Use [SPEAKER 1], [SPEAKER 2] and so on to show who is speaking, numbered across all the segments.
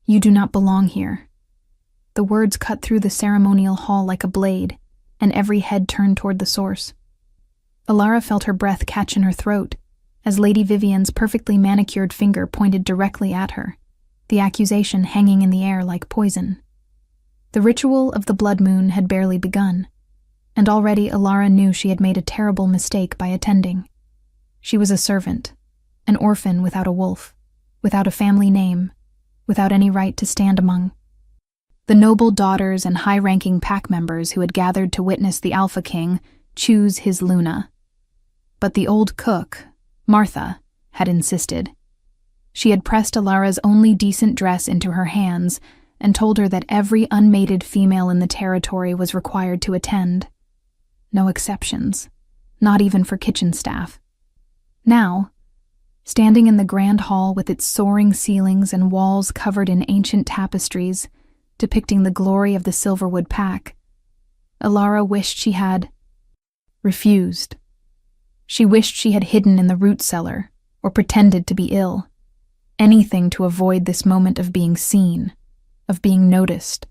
[SPEAKER 1] "You do not belong here." The words cut through the ceremonial hall like a blade, and every head turned toward the source. Alara felt her breath catch in her throat as Lady Vivian's perfectly manicured finger pointed directly at her, the accusation hanging in the air like poison. The ritual of the blood moon had barely begun, and already Alara knew she had made a terrible mistake by attending. She was a servant, an orphan without a wolf, without a family name, without any right to stand among the noble daughters and high-ranking pack members who had gathered to witness the Alpha King choose his Luna. But the old cook, Martha, had insisted. She had pressed Alara's only decent dress into her hands and told her that every unmated female in the territory was required to attend. No exceptions, not even for kitchen staff. Now, standing in the grand hall with its soaring ceilings and walls covered in ancient tapestries, depicting the glory of the Silverwood pack, Alara wished she had refused. She wished she had hidden in the root cellar or pretended to be ill. Anything to avoid this moment of being seen, of being noticed,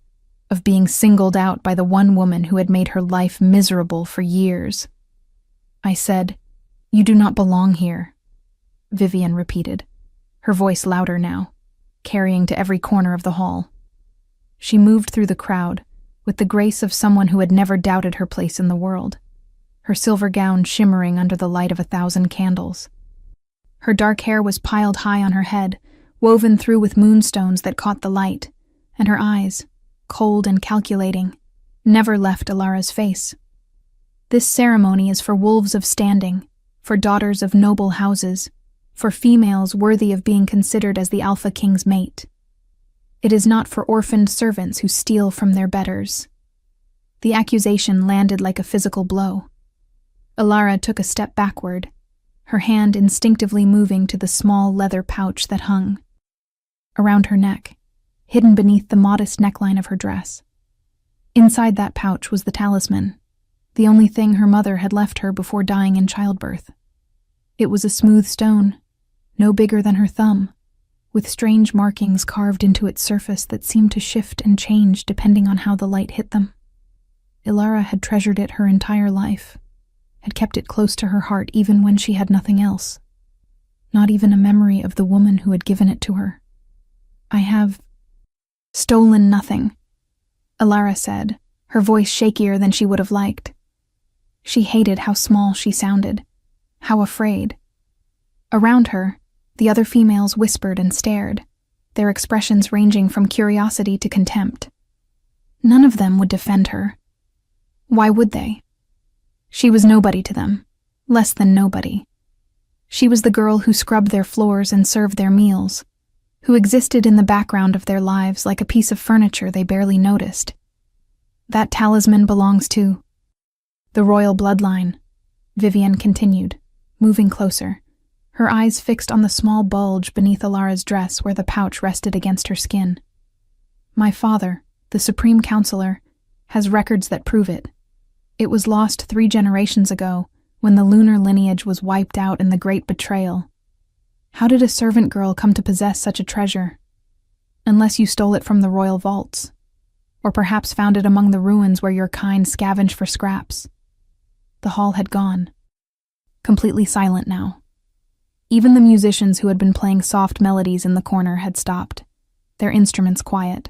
[SPEAKER 1] of being singled out by the one woman who had made her life miserable for years. "I said, 'You do not belong here,'" Vivian repeated, her voice louder now, carrying to every corner of the hall. She moved through the crowd with the grace of someone who had never doubted her place in the world, her silver gown shimmering under the light of 1,000 candles. Her dark hair was piled high on her head, woven through with moonstones that caught the light, and her eyes, cold and calculating, never left Alara's face. This ceremony is for wolves of standing, for daughters of noble houses, for females worthy of being considered as the Alpha King's mate. It is not for orphaned servants who steal from their betters. The accusation landed like a physical blow. Alara took a step backward, her hand instinctively moving to the small leather pouch that hung around her neck, hidden beneath the modest neckline of her dress. Inside that pouch was the talisman, the only thing her mother had left her before dying in childbirth. It was a smooth stone, no bigger than her thumb, with strange markings carved into its surface that seemed to shift and change depending on how the light hit them. Alara had treasured it her entire life, had kept it close to her heart even when she had nothing else, not even a memory of the woman who had given it to her. "I have stolen nothing," Alara said, her voice shakier than she would have liked. She hated how small she sounded, how afraid. Around her, the other females whispered and stared, their expressions ranging from curiosity to contempt. None of them would defend her. Why would they? She was nobody to them, less than nobody. She was the girl who scrubbed their floors and served their meals, who existed in the background of their lives like a piece of furniture they barely noticed. That talisman belongs to the royal bloodline, Vivian continued, moving closer, her eyes fixed on the small bulge beneath Alara's dress where the pouch rested against her skin. "My father, the Supreme Counselor, has records that prove it. It was lost 3 generations ago when the lunar lineage was wiped out in the Great Betrayal. How did a servant girl come to possess such a treasure? Unless you stole it from the royal vaults, or perhaps found it among the ruins where your kind scavenged for scraps." The hall had gone, completely silent now. Even the musicians who had been playing soft melodies in the corner had stopped, their instruments quiet.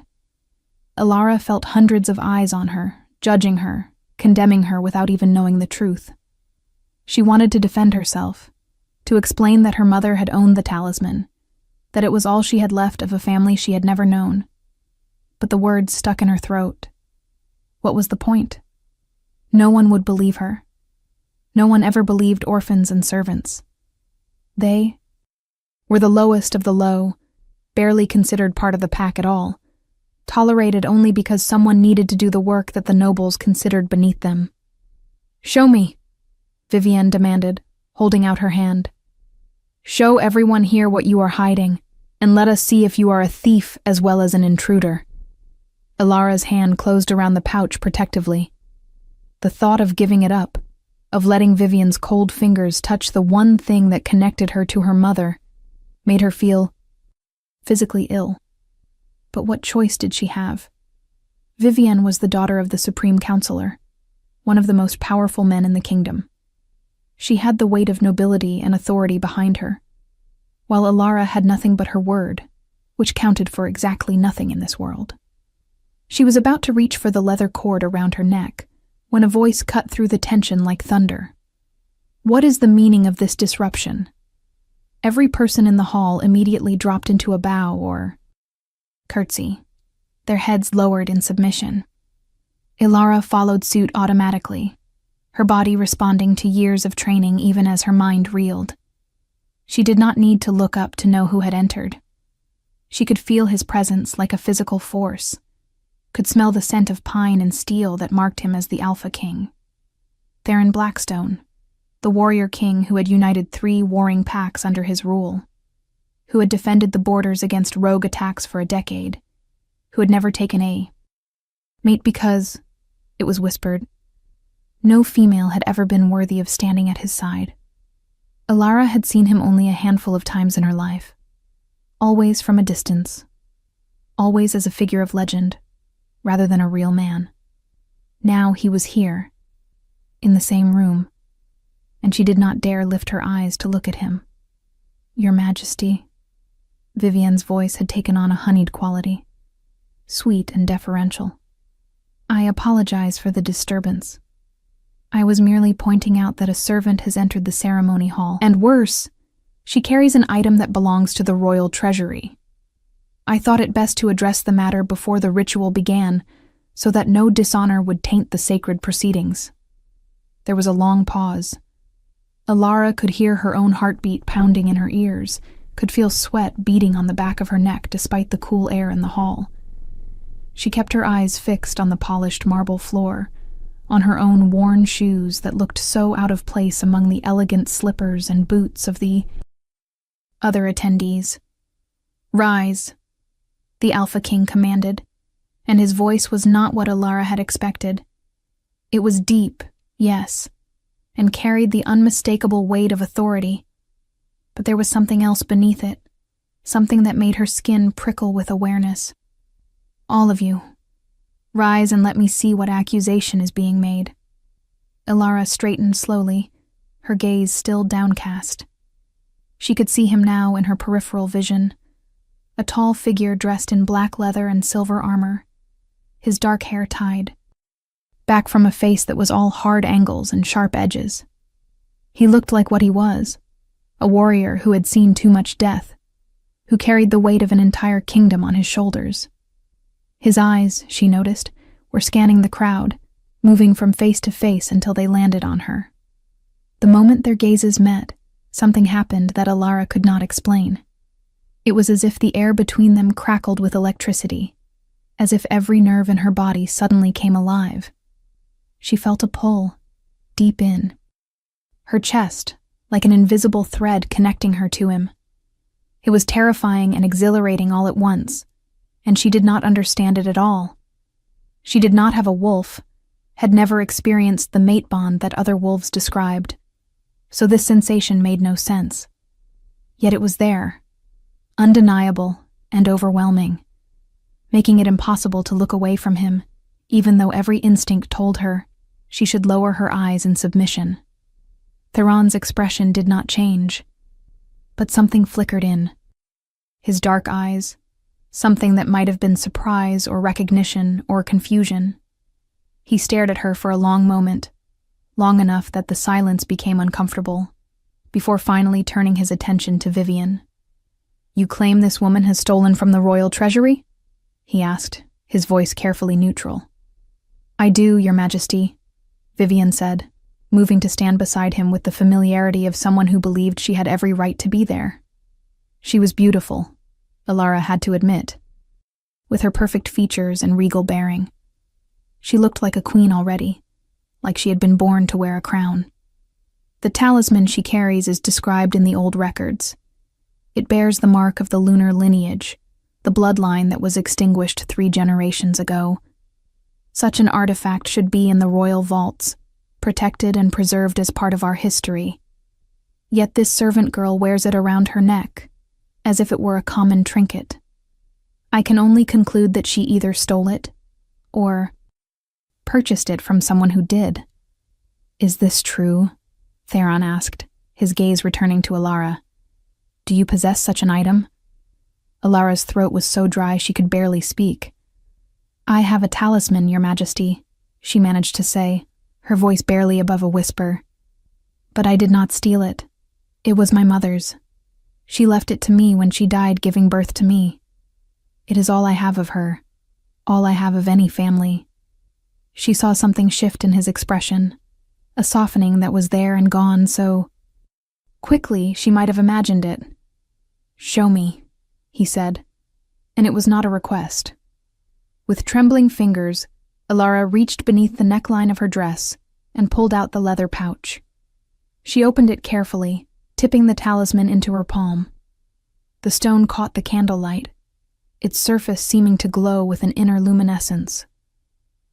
[SPEAKER 1] Alara felt hundreds of eyes on her, judging her, condemning her without even knowing the truth. She wanted to defend herself, to explain that her mother had owned the talisman, that it was all she had left of a family she had never known. But the words stuck in her throat. What was the point? No one would believe her. No one ever believed orphans and servants. They were the lowest of the low, barely considered part of the pack at all, tolerated only because someone needed to do the work that the nobles considered beneath them. "Show me," Vivian demanded, holding out her hand. "Show everyone here what you are hiding, and let us see if you are a thief as well as an intruder." Alara's hand closed around the pouch protectively. The thought of giving it up, of letting Vivian's cold fingers touch the one thing that connected her to her mother, made her feel physically ill. But what choice did she have? Vivienne was the daughter of the Supreme Counselor, one of the most powerful men in the kingdom. She had the weight of nobility and authority behind her, while Alara had nothing but her word, which counted for exactly nothing in this world. She was about to reach for the leather cord around her neck when a voice cut through the tension like thunder. What is the meaning of this disruption? Every person in the hall immediately dropped into a bow or curtsy, their heads lowered in submission. Alara followed suit automatically, her body responding to years of training even as her mind reeled. She did not need to look up to know who had entered. She could feel his presence like a physical force, could smell the scent of pine and steel that marked him as the Alpha King. Theron Blackstone, the warrior king who had united 3 warring packs under his rule, who had defended the borders against rogue attacks for a decade, who had never taken a mate because, it was whispered, no female had ever been worthy of standing at his side. Alara had seen him only a handful of times in her life, always from a distance, always as a figure of legend, rather than a real man. Now he was here, in the same room, and she did not dare lift her eyes to look at him. Your Majesty. Vivienne's voice had taken on a honeyed quality, sweet and deferential. I apologize for the disturbance. I was merely pointing out that a servant has entered the ceremony hall, and worse, she carries an item that belongs to the royal treasury. I thought it best to address the matter before the ritual began, so that no dishonor would taint the sacred proceedings. There was a long pause. Alara could hear her own heartbeat pounding in her ears, could feel sweat beading on the back of her neck despite the cool air in the hall. She kept her eyes fixed on the polished marble floor, on her own worn shoes that looked so out of place among the elegant slippers and boots of the other attendees. Rise, the Alpha King commanded, and his voice was not what Alara had expected. It was deep, yes, and carried the unmistakable weight of authority. But there was something else beneath it, something that made her skin prickle with awareness. All of you, rise and let me see what accusation is being made. Alara straightened slowly, her gaze still downcast. She could see him now in her peripheral vision, a tall figure dressed in black leather and silver armor, his dark hair tied, back from a face that was all hard angles and sharp edges. He looked like what he was, a warrior who had seen too much death, who carried the weight of an entire kingdom on his shoulders. His eyes, she noticed, were scanning the crowd, moving from face to face until they landed on her. The moment their gazes met, something happened that Alara could not explain. It was as if the air between them crackled with electricity, as if every nerve in her body suddenly came alive. She felt a pull, deep in her chest, like an invisible thread connecting her to him. It was terrifying and exhilarating all at once, and she did not understand it at all. She did not have a wolf, had never experienced the mate bond that other wolves described, so this sensation made no sense. Yet it was there, undeniable and overwhelming, making it impossible to look away from him, even though every instinct told her she should lower her eyes in submission. Theron's expression did not change, but something flickered in. His dark eyes, something that might have been surprise or recognition or confusion. He stared at her for a long moment, long enough that the silence became uncomfortable, before finally turning his attention to Vivienne. You claim this woman has stolen from the royal treasury? He asked, his voice carefully neutral. I do, Your Majesty, Vivienne said, moving to stand beside him with the familiarity of someone who believed she had every right to be there. She was beautiful, Alara had to admit, with her perfect features and regal bearing. She looked like a queen already, like she had been born to wear a crown. The talisman she carries is described in the old records. It bears the mark of the lunar lineage, the bloodline that was extinguished 3 generations ago. Such an artifact should be in the royal vaults, protected and preserved as part of our history. Yet this servant girl wears it around her neck, as if it were a common trinket. I can only conclude that she either stole it or purchased it from someone who did. Is this true? Theron asked, his gaze returning to Alara. Do you possess such an item? Alara's throat was so dry she could barely speak. I have a talisman, Your Majesty, she managed to say, her voice barely above a whisper. But I did not steal it. It was my mother's. She left it to me when she died giving birth to me. It is all I have of her, all I have of any family. She saw something shift in his expression, a softening that was there and gone so quickly she might have imagined it. Show me, he said, and it was not a request. With trembling fingers, Alara reached beneath the neckline of her dress and pulled out the leather pouch. She opened it carefully, tipping the talisman into her palm. The stone caught the candlelight, its surface seeming to glow with an inner luminescence.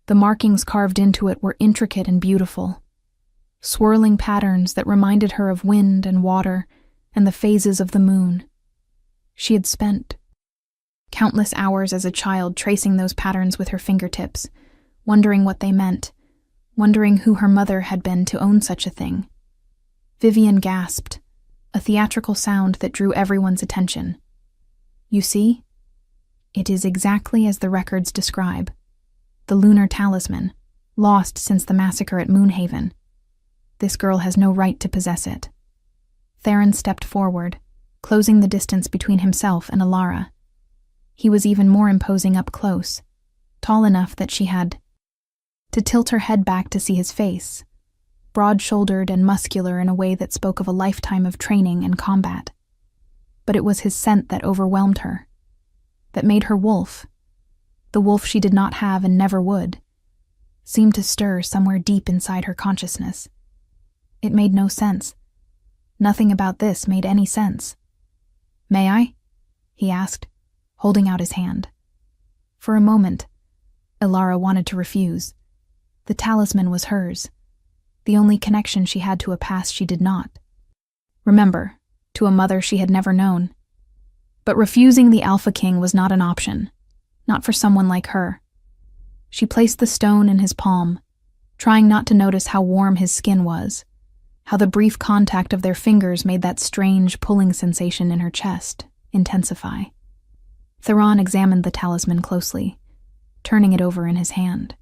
[SPEAKER 1] The markings carved into it were intricate and beautiful, swirling patterns that reminded her of wind and water and the phases of the moon. She had spent countless hours as a child tracing those patterns with her fingertips, wondering what they meant, wondering who her mother had been to own such a thing. Vivian gasped, a theatrical sound that drew everyone's attention. You see? It is exactly as the records describe. The lunar talisman, lost since the massacre at Moonhaven. This girl has no right to possess it. Theron stepped forward, closing the distance between himself and Alara. He was even more imposing up close, tall enough that she had to tilt her head back to see his face, broad-shouldered and muscular in a way that spoke of a lifetime of training and combat. But it was his scent that overwhelmed her, that made her wolf, the wolf she did not have and never would, seemed to stir somewhere deep inside her consciousness. It made no sense. Nothing about this made any sense. May I? He asked, holding out his hand. For a moment, Alara wanted to refuse. The talisman was hers, the only connection she had to a past she did not. Remember, to a mother she had never known. But refusing the Alpha King was not an option, not for someone like her. She placed the stone in his palm, trying not to notice how warm his skin was, how the brief contact of their fingers made that strange pulling sensation in her chest intensify. Theron examined the talisman closely, turning it over in his hand.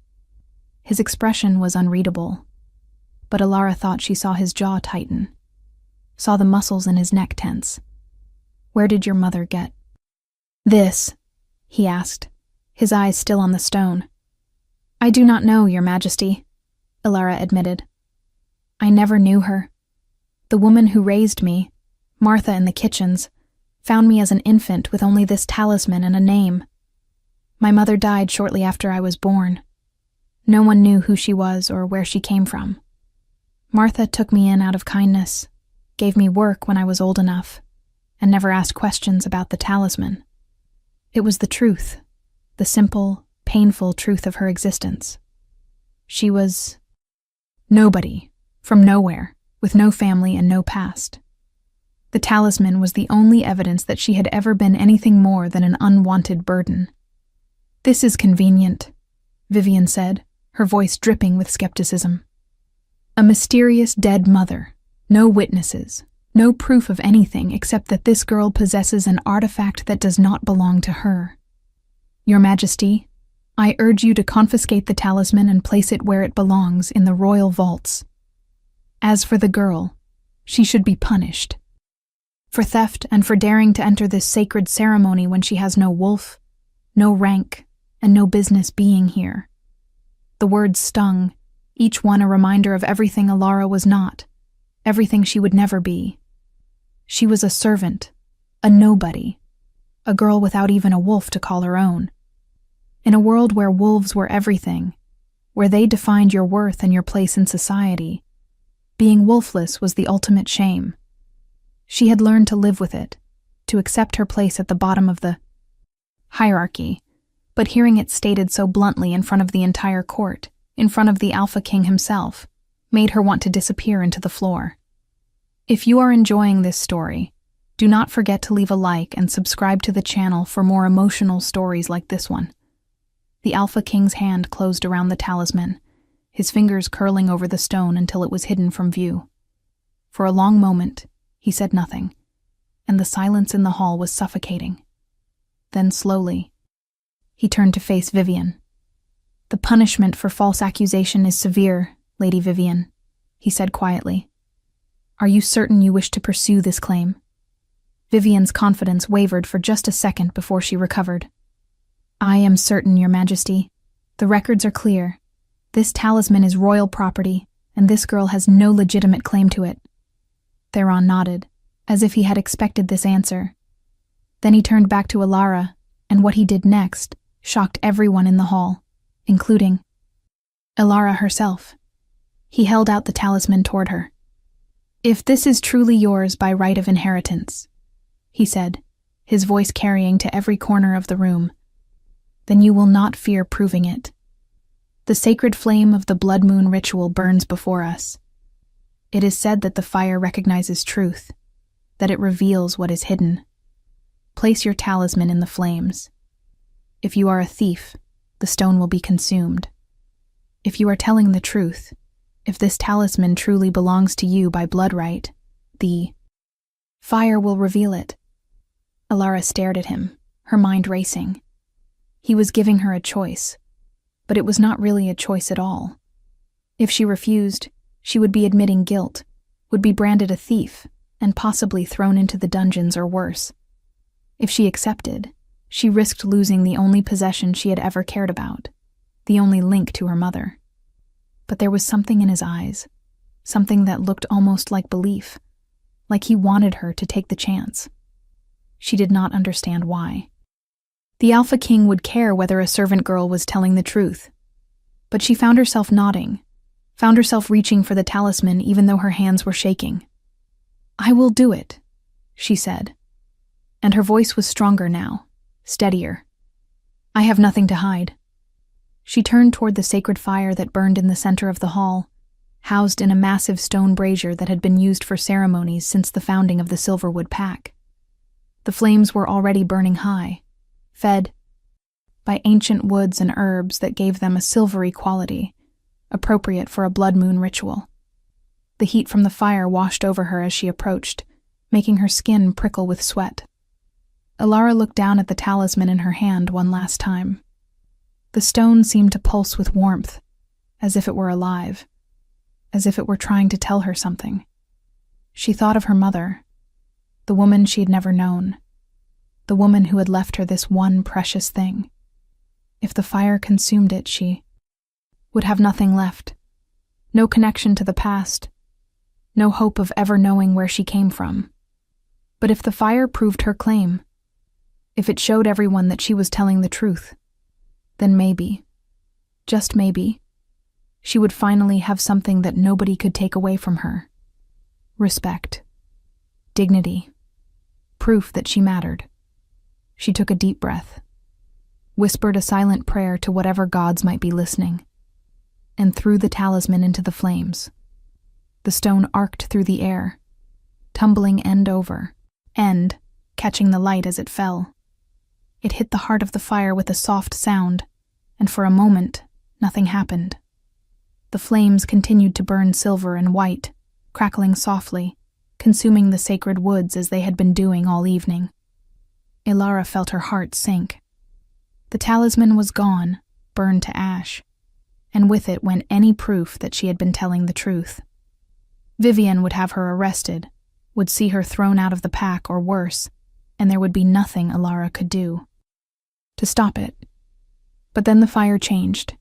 [SPEAKER 1] His expression was unreadable, but Alara thought she saw his jaw tighten, saw the muscles in his neck tense. Where did your mother get this? He asked, his eyes still on the stone. I do not know, Your Majesty, Alara admitted. I never knew her. The woman who raised me, Martha in the kitchens, found me as an infant with only this talisman and a name. My mother died shortly after I was born. No one knew who she was or where she came from. Martha took me in out of kindness, gave me work when I was old enough, and never asked questions about the talisman. It was the truth, the simple, painful truth of her existence. She was nobody, from nowhere, with no family and no past. The talisman was the only evidence that she had ever been anything more than an unwanted burden. This is convenient, Vivian said, her voice dripping with skepticism. A mysterious dead mother, no witnesses, no proof of anything except that this girl possesses an artifact that does not belong to her. Your Majesty, I urge you to confiscate the talisman and place it where it belongs in the royal vaults. As for the girl, she should be punished. For theft and for daring to enter this sacred ceremony when she has no wolf, no rank, and no business being here. The words stung, each one a reminder of everything Alara was not, everything she would never be. She was a servant, a nobody, a girl without even a wolf to call her own. In a world where wolves were everything, where they defined your worth and your place in society, being wolfless was the ultimate shame. She had learned to live with it, to accept her place at the bottom of the hierarchy, but hearing it stated so bluntly in front of the entire court, in front of the Alpha King himself, made her want to disappear into the floor. If you are enjoying this story, Do not forget to leave a like and subscribe to the channel for more emotional stories like this one. The Alpha King's hand closed around the talisman, his fingers curling over the stone until it was hidden from view. For a long moment, he said nothing, and the silence in the hall was suffocating. Then slowly, he turned to face Vivian. "The punishment for false accusation is severe, Lady Vivian," he said quietly. "Are you certain you wish to pursue this claim?" Vivian's confidence wavered for just a second before she recovered. "I am certain, Your Majesty. The records are clear. This talisman is royal property, and this girl has no legitimate claim to it." Theron nodded, as if he had expected this answer. Then he turned back to Alara, and what he did next shocked everyone in the hall, including Alara herself. He held out the talisman toward her. "If this is truly yours by right of inheritance," he said, his voice carrying to every corner of the room, "then you will not fear proving it. The sacred flame of the blood moon ritual burns before us. It is said that the fire recognizes truth, that it reveals what is hidden. Place your talisman in the flames. If you are a thief, the stone will be consumed. If you are telling the truth, if this talisman truly belongs to you by blood right, the fire will reveal it." Alara stared at him, her mind racing. He was giving her a choice, but it was not really a choice at all. If she refused, she would be admitting guilt, would be branded a thief, and possibly thrown into the dungeons or worse. If she accepted, she risked losing the only possession she had ever cared about, the only link to her mother. But there was something in his eyes, something that looked almost like belief, like he wanted her to take the chance. She did not understand why. The Alpha King would care whether a servant girl was telling the truth. But she found herself nodding, found herself reaching for the talisman even though her hands were shaking. "I will do it," she said. And her voice was stronger now, steadier. "I have nothing to hide." She turned toward the sacred fire that burned in the center of the hall, housed in a massive stone brazier that had been used for ceremonies since the founding of the Silverwood Pack. The flames were already burning high, fed by ancient woods and herbs that gave them a silvery quality, appropriate for a blood moon ritual. The heat from the fire washed over her as she approached, making her skin prickle with sweat. Alara looked down at the talisman in her hand one last time. The stone seemed to pulse with warmth, as if it were alive, as if it were trying to tell her something. She thought of her mother, the woman she had never known, the woman who had left her this one precious thing. If the fire consumed it, she would have nothing left. No connection to the past, no hope of ever knowing where she came from. But if the fire proved her claim, if it showed everyone that she was telling the truth, then maybe, just maybe, she would finally have something that nobody could take away from her. Respect, dignity, proof that she mattered. She took a deep breath, whispered a silent prayer to whatever gods might be listening, and threw the talisman into the flames. The stone arced through the air, tumbling end over, end catching the light as it fell. It hit the heart of the fire with a soft sound, and for a moment, nothing happened. The flames continued to burn silver and white, crackling softly, consuming the sacred woods as they had been doing all evening. Alara felt her heart sink. The talisman was gone, burned to ash, and with it went any proof that she had been telling the truth. Vivian would have her arrested, would see her thrown out of the pack or worse, and there would be nothing Alara could do to stop it. But then the fire changed.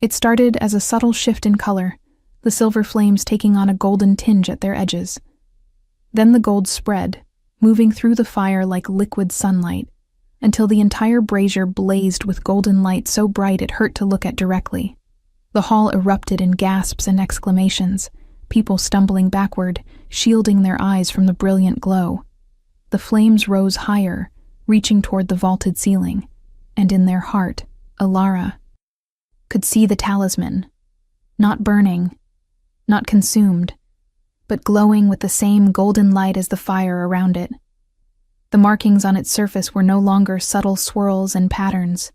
[SPEAKER 1] It started as a subtle shift in color, the silver flames taking on a golden tinge at their edges. Then the gold spread, moving through the fire like liquid sunlight, until the entire brazier blazed with golden light so bright it hurt to look at directly. The hall erupted in gasps and exclamations, people stumbling backward, shielding their eyes from the brilliant glow. The flames rose higher, reaching toward the vaulted ceiling, and in their heart, Alara could see the talisman, not burning, not consumed, but glowing with the same golden light as the fire around it, The markings on its surface were no longer subtle swirls and patterns.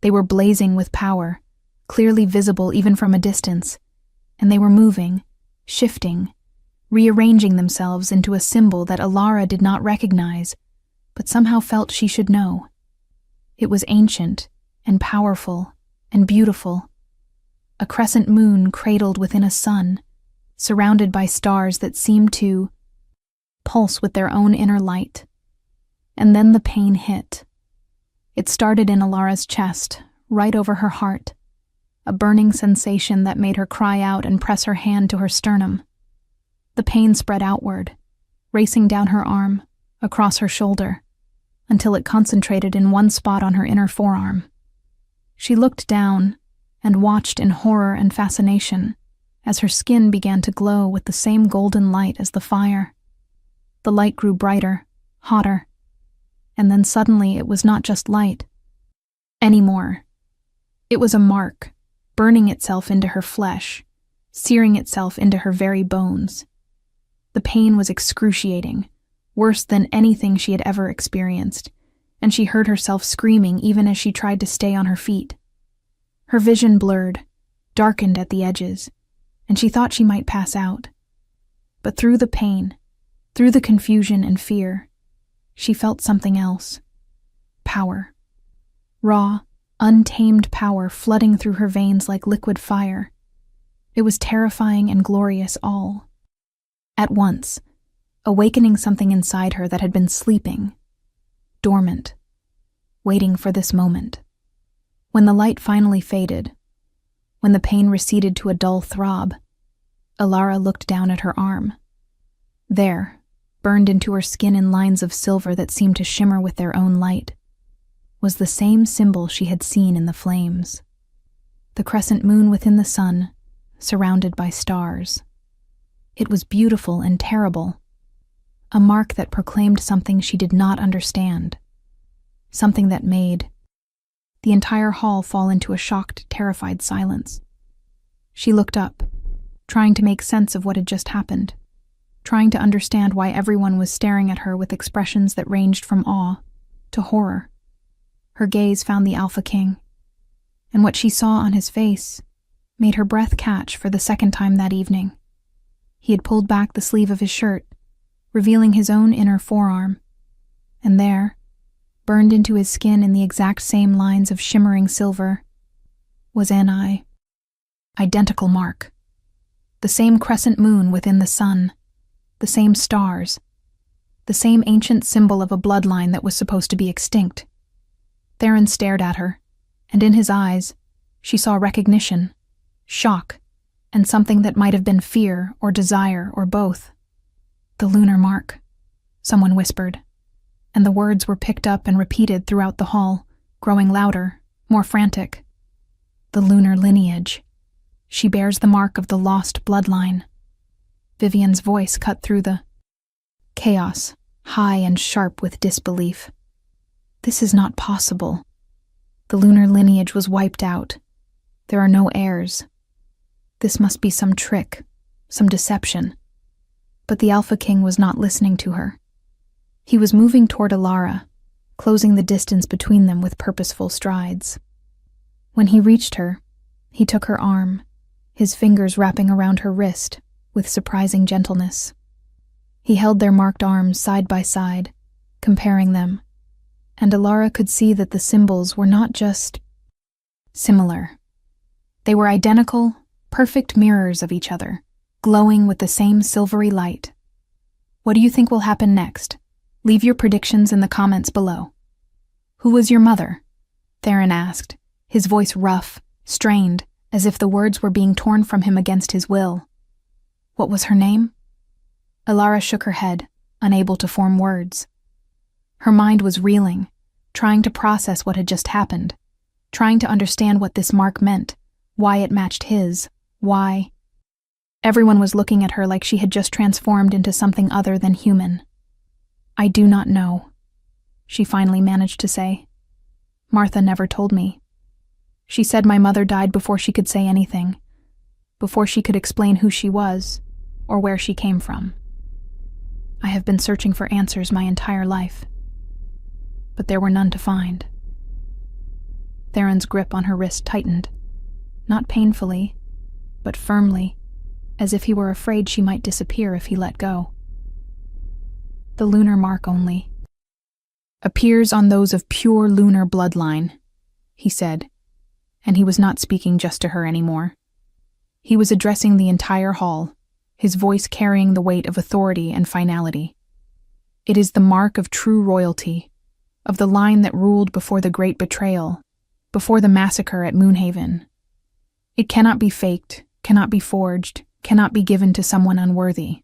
[SPEAKER 1] They were blazing with power, clearly visible even from a distance, and they were moving, shifting, rearranging themselves into a symbol that Alara did not recognize, but somehow felt she should know. It was ancient and powerful and beautiful. A crescent moon cradled within a sun, surrounded by stars that seemed to pulse with their own inner light. And then the pain hit. It started in Alara's chest, right over her heart, a burning sensation that made her cry out and press her hand to her sternum. The pain spread outward, racing down her arm, across her shoulder, until it concentrated in one spot on her inner forearm. She looked down and watched in horror and fascination as her skin began to glow with the same golden light as the fire. The light grew brighter, hotter, and then suddenly it was not just light anymore. It was a mark, burning itself into her flesh, searing itself into her very bones. The pain was excruciating, worse than anything she had ever experienced, and she heard herself screaming even as she tried to stay on her feet. Her vision blurred, darkened at the edges, and she thought she might pass out. But through the pain, through the confusion and fear, she felt something else. Power. Raw, untamed power flooding through her veins like liquid fire. It was terrifying and glorious all at once, awakening something inside her that had been sleeping, dormant, waiting for this moment. When the light finally faded, when the pain receded to a dull throb, Alara looked down at her arm. There, burned into her skin in lines of silver that seemed to shimmer with their own light, was the same symbol she had seen in the flames. The crescent moon within the sun, surrounded by stars. It was beautiful and terrible, a mark that proclaimed something she did not understand, something that made the entire hall fall into a shocked, terrified silence. She looked up, trying to make sense of what had just happened, trying to understand why everyone was staring at her with expressions that ranged from awe to horror. Her gaze found the Alpha King, and what she saw on his face made her breath catch for the second time that evening. He had pulled back the sleeve of his shirt, revealing his own inner forearm, and there, burned into his skin in the exact same lines of shimmering silver, was an identical mark. The same crescent moon within the sun, the same stars, the same ancient symbol of a bloodline that was supposed to be extinct. Theron stared at her, and in his eyes, she saw recognition, shock, and something that might have been fear or desire or both. "The lunar mark," someone whispered, and the words were picked up and repeated throughout the hall, growing louder, more frantic. "The lunar lineage. She bears the mark of the lost bloodline." Vivian's voice cut through the chaos, high and sharp with disbelief. "This is not possible. The lunar lineage was wiped out. There are no heirs. This must be some trick, some deception." But the Alpha King was not listening to her. He was moving toward Alara, closing the distance between them with purposeful strides. When he reached her, he took her arm, his fingers wrapping around her wrist with surprising gentleness. He held their marked arms side by side, comparing them, and Alara could see that the symbols were not just similar. They were identical, perfect mirrors of each other, glowing with the same silvery light. "What do you think will happen next? Leave your predictions in the comments below." "Who was your mother?" Theron asked, his voice rough, strained, as if the words were being torn from him against his will. "What was her name?" Alara shook her head, unable to form words. Her mind was reeling, trying to process what had just happened, trying to understand what this mark meant, why it matched his, why. Everyone was looking at her like she had just transformed into something other than human. "I do not know," she finally managed to say. "Martha never told me. She said my mother died before she could say anything, before she could explain who she was or where she came from." I have been searching for answers my entire life, but there were none to find. Theron's grip on her wrist tightened, not painfully, but firmly, as if he were afraid she might disappear if he let go. The lunar mark only appears on those of pure lunar bloodline, he said, and he was not speaking just to her anymore. He was addressing the entire hall, his voice carrying the weight of authority and finality. It is the mark of true royalty, of the line that ruled before the great betrayal, before the massacre at Moonhaven. It cannot be faked, cannot be forged, cannot be given to someone unworthy.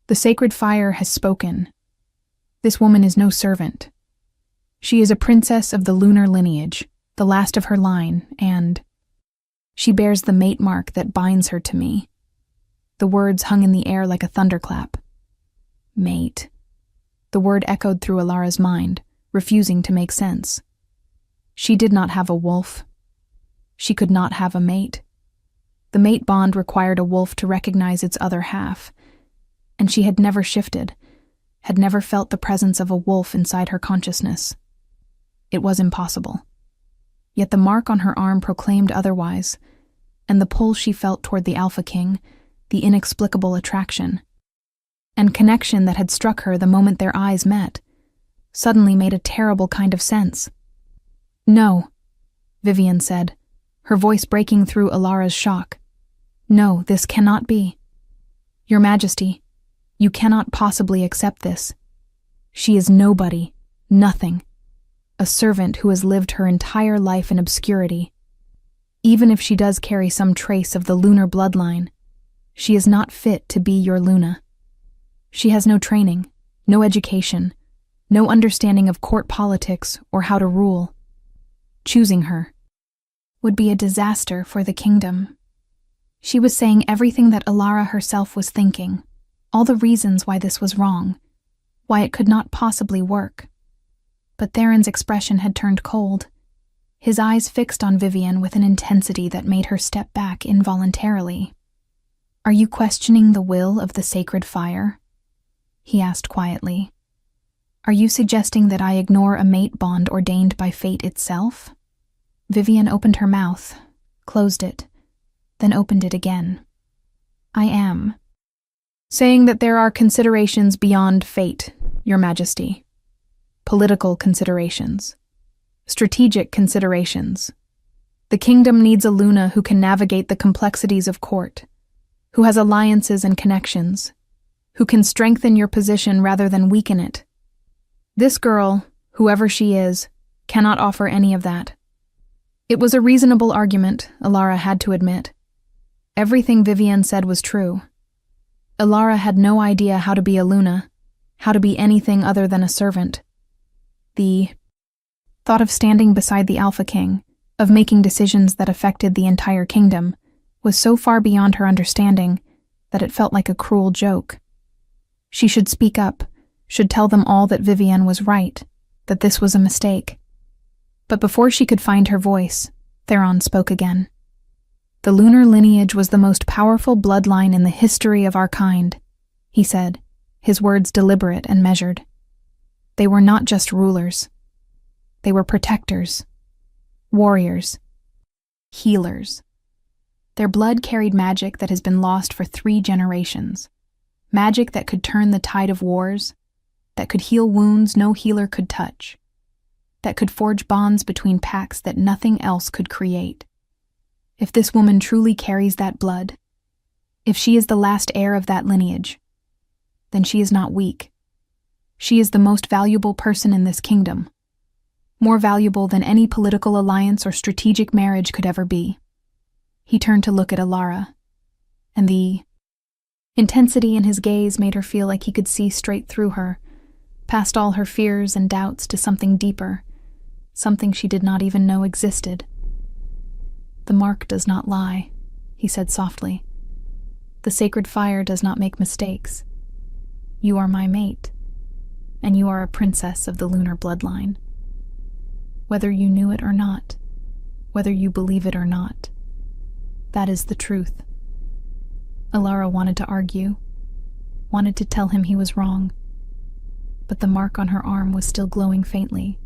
[SPEAKER 1] The sacred fire has spoken. This woman is no servant. She is a princess of the lunar lineage, the last of her line, and she bears the mate mark that binds her to me. The words hung in the air like a thunderclap. Mate. The word echoed through Alara's mind, refusing to make sense. She did not have a wolf. She could not have a mate. The mate bond required a wolf to recognize its other half, and she had never shifted, had never felt the presence of a wolf inside her consciousness. It was impossible. Yet the mark on her arm proclaimed otherwise, and the pull she felt toward the Alpha King, the inexplicable attraction and connection that had struck her the moment their eyes met, suddenly made a terrible kind of sense. "No," Vivian said, her voice breaking through Alara's shock. "No, this cannot be. Your Majesty, you cannot possibly accept this. She is nobody, nothing, a servant who has lived her entire life in obscurity. Even if she does carry some trace of the lunar bloodline, she is not fit to be your Luna. She has no training, no education, no understanding of court politics or how to rule. Choosing her would be a disaster for the kingdom." She was saying everything that Alara herself was thinking, all the reasons why this was wrong, why it could not possibly work. But Theron's expression had turned cold, his eyes fixed on Vivian with an intensity that made her step back involuntarily. "Are you questioning the will of the sacred fire?" he asked quietly. "Are you suggesting that I ignore a mate bond ordained by fate itself?" Vivian opened her mouth, closed it, then opened it again. "I am saying that there are considerations beyond fate, Your Majesty. Political considerations. Strategic considerations. The kingdom needs a Luna who can navigate the complexities of court, who has alliances and connections, who can strengthen your position rather than weaken it. This girl, whoever she is, cannot offer any of that." It was a reasonable argument, Alara had to admit. Everything Vivian said was true. Alara had no idea how to be a Luna, how to be anything other than a servant. The thought of standing beside the Alpha King, of making decisions that affected the entire kingdom, was so far beyond her understanding that it felt like a cruel joke. She should speak up, should tell them all that Vivian was right, that this was a mistake. But before she could find her voice, Theron spoke again. "The lunar lineage was the most powerful bloodline in the history of our kind," he said, his words deliberate and measured. "They were not just rulers. They were protectors, warriors, healers. Their blood carried magic that has been lost for 3 generations. Magic that could turn the tide of wars, that could heal wounds no healer could touch, that could forge bonds between packs that nothing else could create. If this woman truly carries that blood, if she is the last heir of that lineage, then she is not weak. She is the most valuable person in this kingdom, more valuable than any political alliance or strategic marriage could ever be." He turned to look at Alara, and the intensity in his gaze made her feel like he could see straight through her, past all her fears and doubts to something deeper, something she did not even know existed. "The mark does not lie," he said softly. "The sacred fire does not make mistakes. You are my mate, and you are a princess of the lunar bloodline. Whether you knew it or not, whether you believe it or not, that is the truth." Alara wanted to argue, wanted to tell him he was wrong. But the mark on her arm was still glowing faintly,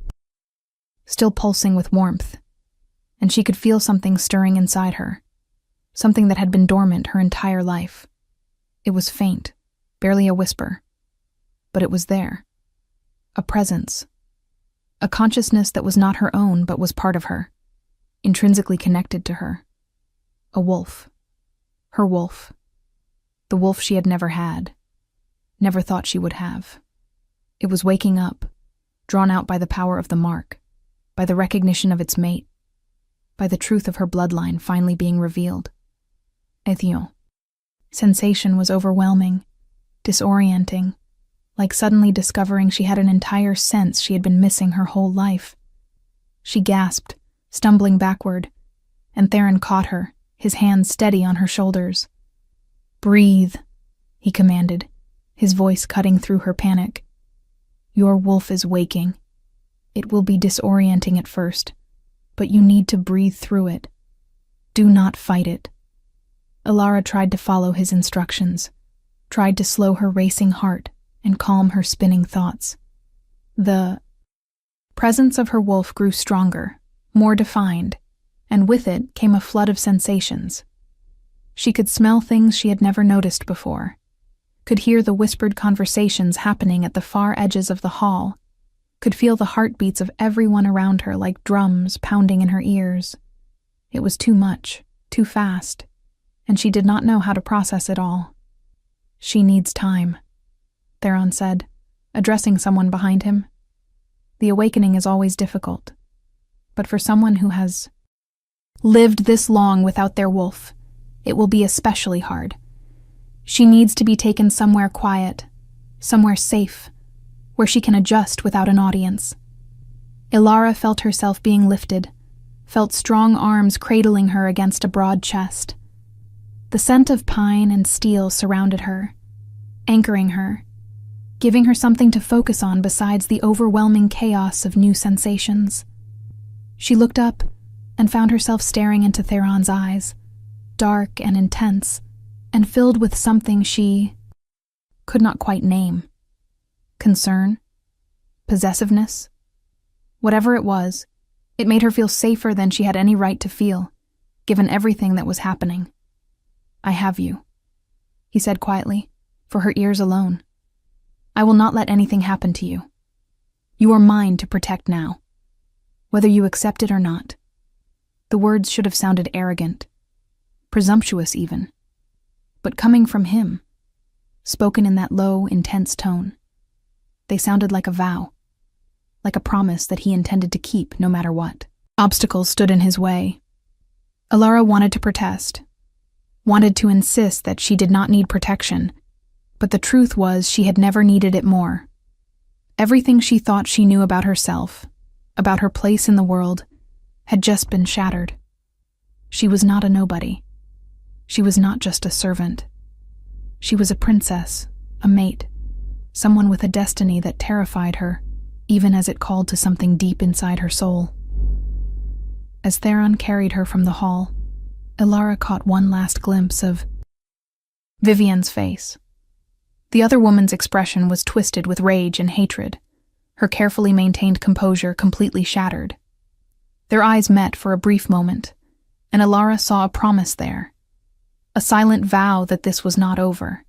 [SPEAKER 1] still pulsing with warmth, and she could feel something stirring inside her, something that had been dormant her entire life. It was faint, barely a whisper, but it was there. A presence. A consciousness that was not her own but was part of her, intrinsically connected to her. A wolf. Her wolf. The wolf she had never had, never thought she would have. It was waking up, drawn out by the power of the mark, by the recognition of its mate, by the truth of her bloodline finally being revealed. Ethion. Sensation was overwhelming, disorienting, like suddenly discovering she had an entire sense she had been missing her whole life. She gasped, stumbling backward, and Theron caught her, his hands steady on her shoulders. "Breathe," he commanded, his voice cutting through her panic. "Your wolf is waking. It will be disorienting at first, but you need to breathe through it. Do not fight it." Alara tried to follow his instructions, tried to slow her racing heart and calm her spinning thoughts. The presence of her wolf grew stronger, more defined, and with it came a flood of sensations. She could smell things she had never noticed before, could hear the whispered conversations happening at the far edges of the hall, could feel the heartbeats of everyone around her like drums pounding in her ears. It was too much, too fast, and she did not know how to process it all. "She needs time," Theron said, addressing someone behind him. "The awakening is always difficult, but for someone who has lived this long without their wolf, it will be especially hard. She needs to be taken somewhere quiet, somewhere safe, where she can adjust without an audience." Alara felt herself being lifted, felt strong arms cradling her against a broad chest. The scent of pine and steel surrounded her, anchoring her, giving her something to focus on besides the overwhelming chaos of new sensations. She looked up and found herself staring into Theron's eyes, dark and intense, and filled with something she could not quite name. Concern? Possessiveness? Whatever it was, it made her feel safer than she had any right to feel, given everything that was happening. "I have you," he said quietly, for her ears alone. "I will not let anything happen to you. You are mine to protect now, whether you accept it or not." The words should have sounded arrogant, presumptuous even, but coming from him, spoken in that low, intense tone, they sounded like a vow, like a promise that he intended to keep no matter what. Obstacles stood in his way. Alara wanted to protest, wanted to insist that she did not need protection, but the truth was she had never needed it more. Everything she thought she knew about herself, about her place in the world, had just been shattered. She was not a nobody. She was not just a servant. She was a princess, a mate, someone with a destiny that terrified her, even as it called to something deep inside her soul. As Theron carried her from the hall, Alara caught one last glimpse of Vivian's face. The other woman's expression was twisted with rage and hatred, her carefully maintained composure completely shattered. Their eyes met for a brief moment, and Alara saw a promise there, a silent vow that this was not over,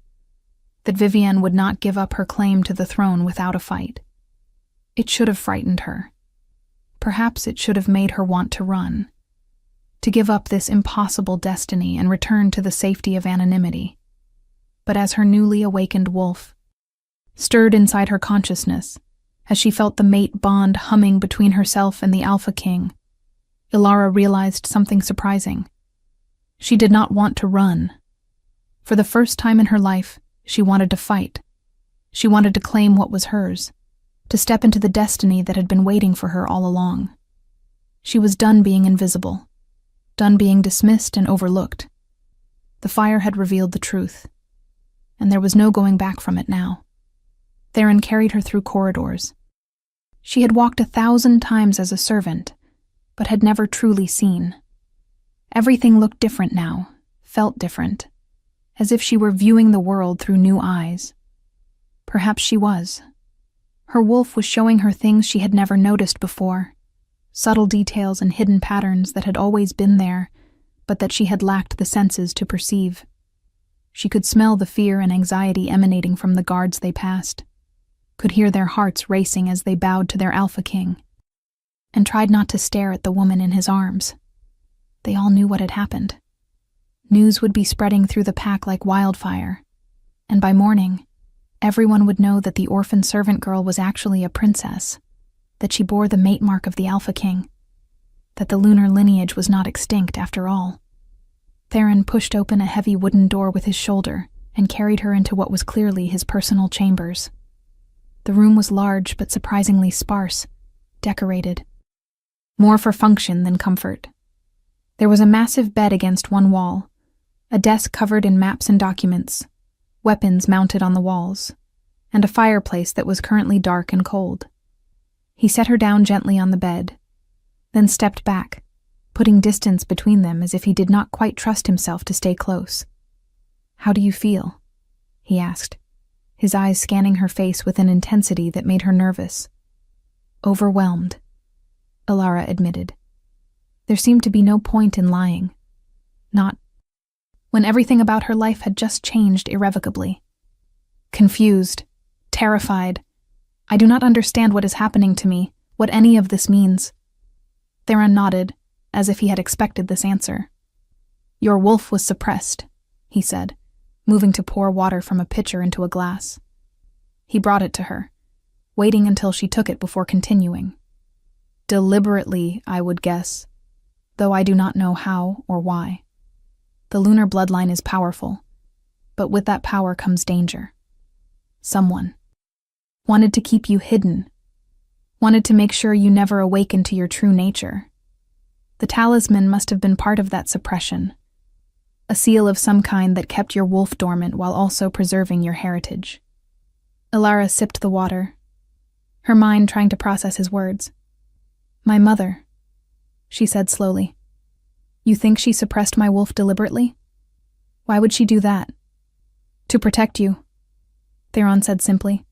[SPEAKER 1] that Vivian would not give up her claim to the throne without a fight. It should have frightened her. Perhaps it should have made her want to run, to give up this impossible destiny and return to the safety of anonymity. But as her newly awakened wolf stirred inside her consciousness, as she felt the mate bond humming between herself and the Alpha King, Alara realized something surprising. She did not want to run. For the first time in her life, she wanted to fight. She wanted to claim what was hers, to step into the destiny that had been waiting for her all along. She was done being invisible, done being dismissed and overlooked. The fire had revealed the truth, and there was no going back from it now. Theron carried her through corridors. She had walked 1,000 times as a servant, but had never truly seen. Everything looked different now, felt different, as if she were viewing the world through new eyes. Perhaps she was. Her wolf was showing her things she had never noticed before, subtle details and hidden patterns that had always been there, but that she had lacked the senses to perceive. She could smell the fear and anxiety emanating from the guards they passed, could hear their hearts racing as they bowed to their alpha king, and tried not to stare at the woman in his arms. They all knew what had happened. News would be spreading through the pack like wildfire, and by morning, everyone would know that the orphan servant girl was actually a princess, that she bore the mate mark of the Alpha King, that the lunar lineage was not extinct after all. Theron pushed open a heavy wooden door with his shoulder and carried her into what was clearly his personal chambers. The room was large but surprisingly sparse, decorated, more for function than comfort. There was a massive bed against one wall, a desk covered in maps and documents, weapons mounted on the walls, and a fireplace that was currently dark and cold. He set her down gently on the bed, then stepped back, putting distance between them as if he did not quite trust himself to stay close. "How do you feel?" he asked, his eyes scanning her face with an intensity that made her nervous. "Overwhelmed," Alara admitted. There seemed to be no point in lying. Not when everything about her life had just changed irrevocably. "Confused, terrified. I do not understand what is happening to me, what any of this means." Theron nodded, as if he had expected this answer. "Your wolf was suppressed," he said, moving to pour water from a pitcher into a glass. He brought it to her, waiting until she took it before continuing. "Deliberately, I would guess, though I do not know how or why. The lunar bloodline is powerful, but with that power comes danger. Someone wanted to keep you hidden, wanted to make sure you never awaken to your true nature. The talisman must have been part of that suppression, a seal of some kind that kept your wolf dormant while also preserving your heritage." Alara sipped the water, her mind trying to process his words. "My mother," she said slowly. "You think she suppressed my wolf deliberately? Why would she do that?" "To protect you," Theron said simply.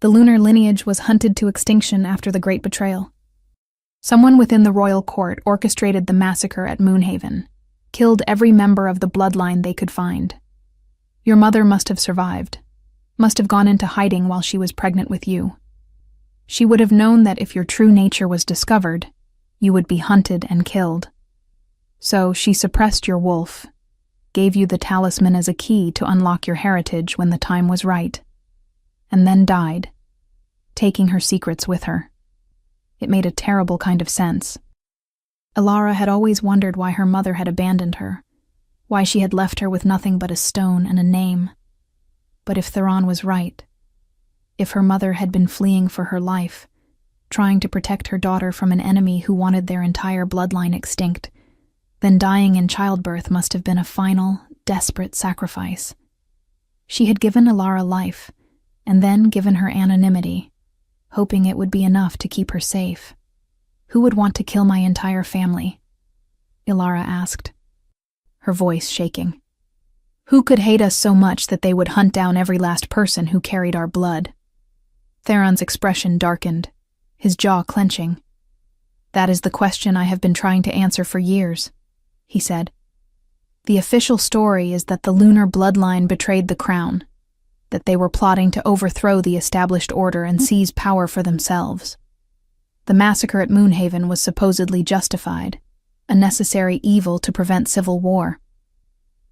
[SPEAKER 1] "The lunar lineage was hunted to extinction after the Great Betrayal. Someone within the royal court orchestrated the massacre at Moonhaven, killed every member of the bloodline they could find. Your mother must have survived, must have gone into hiding while she was pregnant with you. She would have known that if your true nature was discovered, you would be hunted and killed. So she suppressed your wolf, gave you the talisman as a key to unlock your heritage when the time was right, and then died, taking her secrets with her." It made a terrible kind of sense. Alara had always wondered why her mother had abandoned her, why she had left her with nothing but a stone and a name. But if Theron was right, if her mother had been fleeing for her life, trying to protect her daughter from an enemy who wanted their entire bloodline extinct, then dying in childbirth must have been a final, desperate sacrifice. She had given Alara life, and then given her anonymity, hoping it would be enough to keep her safe. "Who would want to kill my entire family?" Alara asked, her voice shaking. "Who could hate us so much that they would hunt down every last person who carried our blood?" Theron's expression darkened, his jaw clenching. "That is the question I have been trying to answer for years," he said. "The official story is that the lunar bloodline betrayed the crown, that they were plotting to overthrow the established order and seize power for themselves. The massacre at Moonhaven was supposedly justified, a necessary evil to prevent civil war.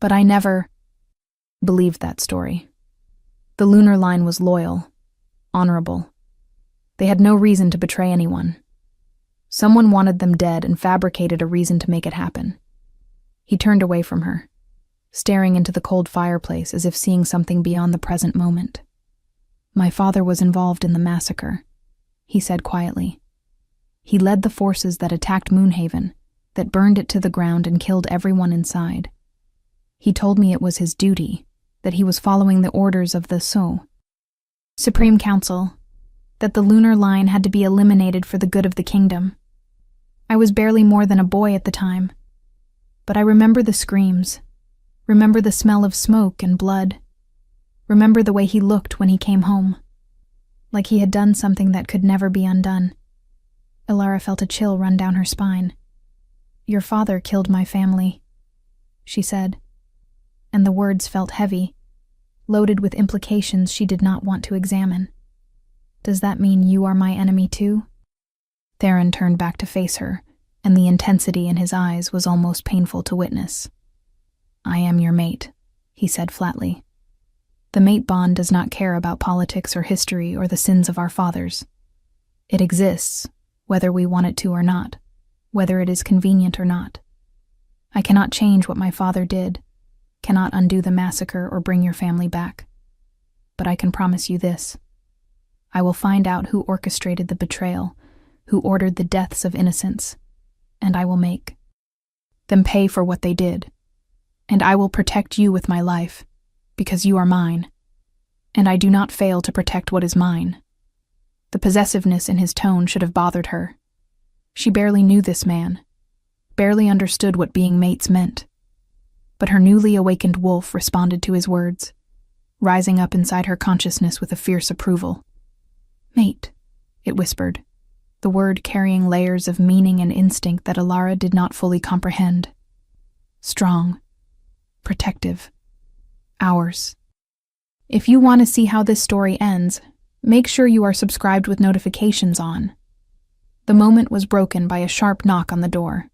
[SPEAKER 1] But I never believed that story. The lunar line was loyal, honorable. They had no reason to betray anyone. Someone wanted them dead and fabricated a reason to make it happen." He turned away from her, staring into the cold fireplace as if seeing something beyond the present moment. "My father was involved in the massacre," he said quietly. "He led the forces that attacked Moonhaven, that burned it to the ground and killed everyone inside. He told me it was his duty, that he was following the orders of the Supreme Council, that the lunar line had to be eliminated for the good of the kingdom. I was barely more than a boy at the time, but I remember the screams, remember the smell of smoke and blood. Remember the way he looked when he came home. Like he had done something that could never be undone. Ilara felt a chill run down her spine. "Your father killed my family," she said, and the words felt heavy, loaded with implications she did not want to examine. "Does that mean you are my enemy too?" Theron turned back to face her, and the intensity in his eyes was almost painful to witness. "I am your mate," he said flatly. "The mate bond does not care about politics or history or the sins of our fathers. It exists, whether we want it to or not, whether it is convenient or not. I cannot change what my father did, cannot undo the massacre or bring your family back. But I can promise you this. I will find out who orchestrated the betrayal, who ordered the deaths of innocents, and I will make them pay for what they did. And I will protect you with my life, because you are mine, and I do not fail to protect what is mine." The possessiveness in his tone should have bothered her. She barely knew this man, barely understood what being mates meant. But her newly awakened wolf responded to his words, rising up inside her consciousness with a fierce approval. "Mate," it whispered, the word carrying layers of meaning and instinct that Ilara did not fully comprehend. "Strong. Protective. Ours. If you want to see how this story ends, make sure you are subscribed with notifications on." The moment was broken by a sharp knock on the door.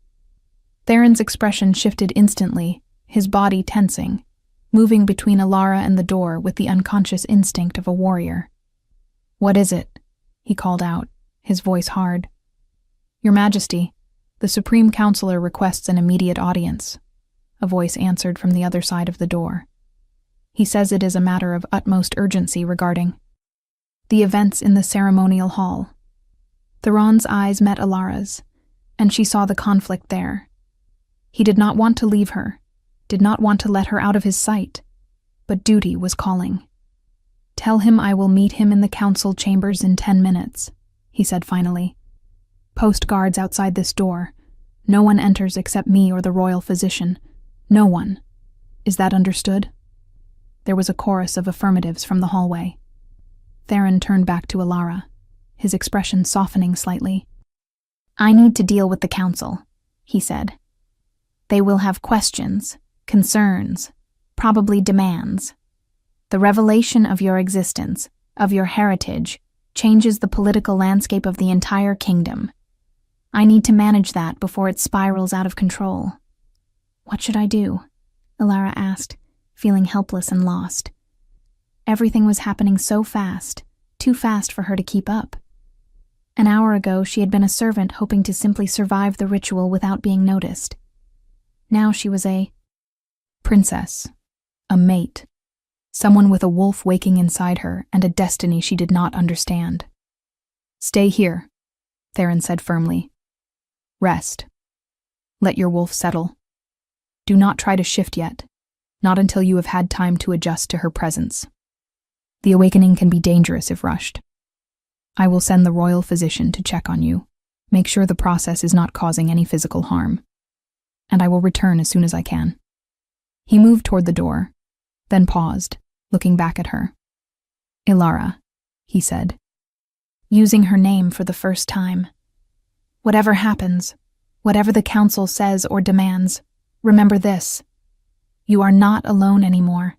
[SPEAKER 1] Theron's expression shifted instantly, his body tensing, moving between Ilara and the door with the unconscious instinct of a warrior. "What is it?" he called out, his voice hard. "Your Majesty, the Supreme Counselor requests an immediate audience," a voice answered from the other side of the door. "He says it is a matter of utmost urgency regarding the events in the ceremonial hall." Theron's eyes met Ilara's, and she saw the conflict there. He did not want to leave her, did not want to let her out of his sight, but duty was calling. "Tell him I will meet him in the council chambers in 10 minutes, he said finally. "Post guards outside this door. No one enters except me or the royal physician. No one. Is that understood?" There was a chorus of affirmatives from the hallway. Theron turned back to Ilara, his expression softening slightly. "I need to deal with the council," he said. "They will have questions, concerns, probably demands. The revelation of your existence, of your heritage, changes the political landscape of the entire kingdom. I need to manage that before it spirals out of control." "What should I do?" Ilara asked, feeling helpless and lost. Everything was happening so fast, too fast for her to keep up. An hour ago, she had been a servant hoping to simply survive the ritual without being noticed. Now she was a princess, a mate, someone with a wolf waking inside her and a destiny she did not understand. "Stay here," Theron said firmly. "Rest. Let your wolf settle. Do not try to shift yet, not until you have had time to adjust to her presence. The awakening can be dangerous if rushed. I will send the royal physician to check on you, make sure the process is not causing any physical harm, and I will return as soon as I can." He moved toward the door, then paused, looking back at her. "Ilara," he said, using her name for the first time. "Whatever happens, whatever the council says or demands, remember this. You are not alone anymore.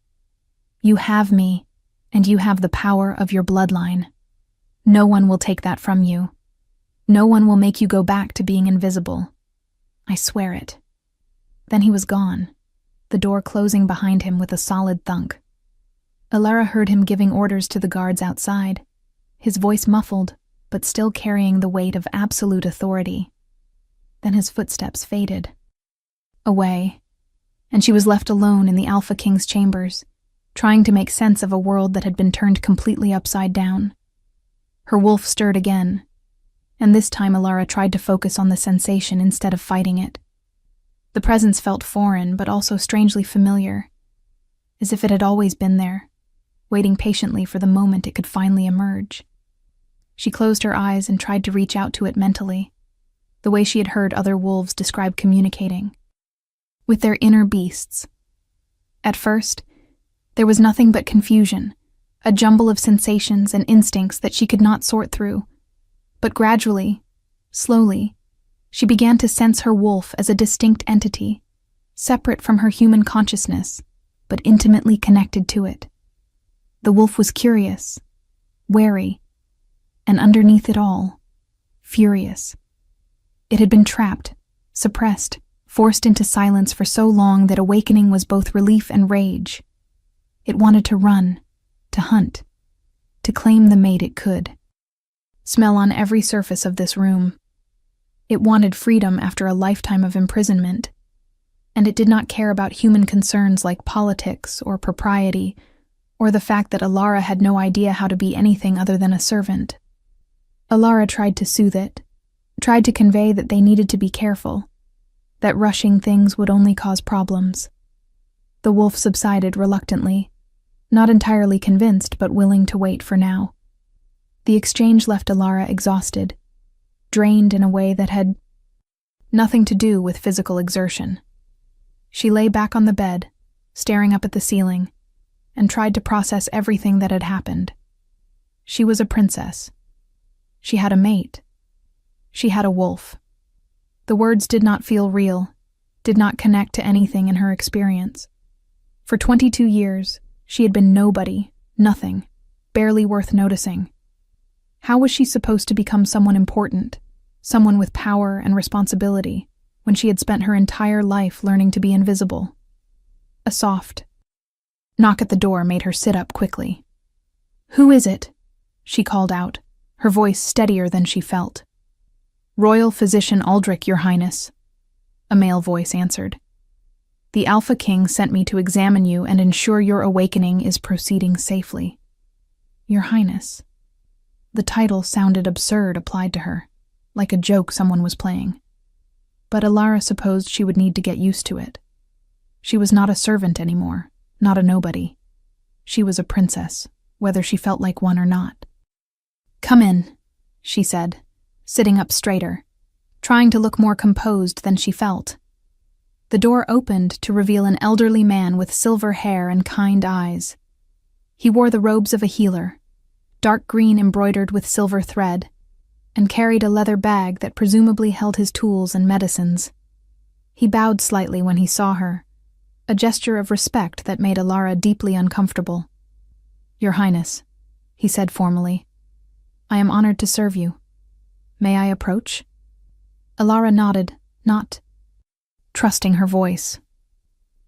[SPEAKER 1] You have me, and you have the power of your bloodline. No one will take that from you. No one will make you go back to being invisible. I swear it." Then he was gone, the door closing behind him with a solid thunk. Ilara heard him giving orders to the guards outside, his voice muffled, but still carrying the weight of absolute authority. Then his footsteps faded. Away, and she was left alone in the Alpha King's chambers, trying to make sense of a world that had been turned completely upside down. Her wolf stirred again, and this time Ilara tried to focus on the sensation instead of fighting it. The presence felt foreign, but also strangely familiar, as if it had always been there, waiting patiently for the moment it could finally emerge. She closed her eyes and tried to reach out to it mentally, the way she had heard other wolves describe communicating with their inner beasts. At first, There was nothing but confusion, a jumble of sensations and instincts that she could not sort through. But gradually, slowly, she began to sense her wolf as a distinct entity, separate from her human consciousness, but intimately connected to it. The wolf was curious, wary, and underneath it all, furious. It had been trapped, suppressed, forced into silence for so long that awakening was both relief and rage. It wanted to run, to hunt, to claim the mate it could. Smell on every surface of this room. It wanted freedom after a lifetime of imprisonment, and it did not care about human concerns like politics or propriety, or the fact that Alara had no idea how to be anything other than a servant. Alara tried to soothe it, tried to convey that they needed to be careful, that rushing things would only cause problems. The wolf subsided reluctantly, not entirely convinced but willing to wait for now. The exchange left Alara exhausted, drained in a way that had nothing to do with physical exertion. She lay back on the bed, staring up at the ceiling, and tried to process everything that had happened. She was a princess. She had a mate. She had a wolf. The words did not feel real, did not connect to anything in her experience. For 22 years, she had been nobody, nothing, barely worth noticing. How was she supposed to become someone important, someone with power and responsibility, when she had spent her entire life learning to be invisible? A soft knock at the door made her sit up quickly. "Who is it?" she called out, her voice steadier than she felt. "Royal Physician Aldrich, Your Highness," a male voice answered. "The Alpha King sent me to examine you and ensure your awakening is proceeding safely." Your Highness. The title sounded absurd applied to her, like a joke someone was playing. But Alara supposed she would need to get used to it. She was not a servant anymore, not a nobody. She was a princess, whether she felt like one or not. "Come in," she said, sitting up straighter, trying to look more composed than she felt. The door opened to reveal an elderly man with silver hair and kind eyes. He wore the robes of a healer, dark green embroidered with silver thread, and carried a leather bag that presumably held his tools and medicines. He bowed slightly when he saw her, a gesture of respect that made Alara deeply uncomfortable. "Your Highness," he said formally, "I am honored to serve you. May I approach?" Alara nodded, not trusting her voice.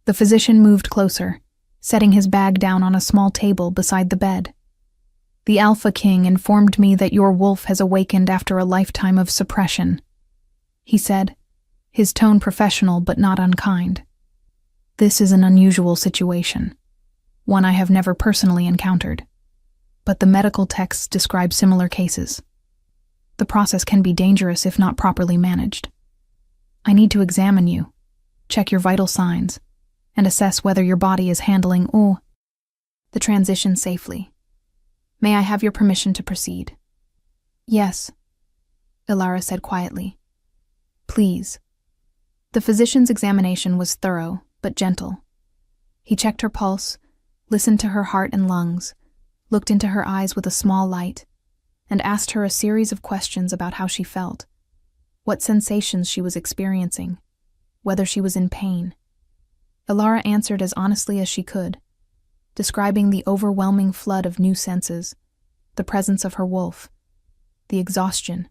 [SPEAKER 1] The physician moved closer, setting his bag down on a small table beside the bed. "The Alpha King informed me that your wolf has awakened after a lifetime of suppression," he said, his tone professional but not unkind. "This is an unusual situation, one I have never personally encountered, but the medical texts describe similar cases. The process can be dangerous if not properly managed. I need to examine you, check your vital signs, and assess whether your body is handling the transition safely. May I have your permission to proceed?" "Yes," Alara said quietly. "Please." The physician's examination was thorough, but gentle. He checked her pulse, listened to her heart and lungs, looked into her eyes with a small light, and asked her a series of questions about how she felt, what sensations she was experiencing, whether she was in pain. Alara answered as honestly as she could, describing the overwhelming flood of new senses, the presence of her wolf, the exhaustion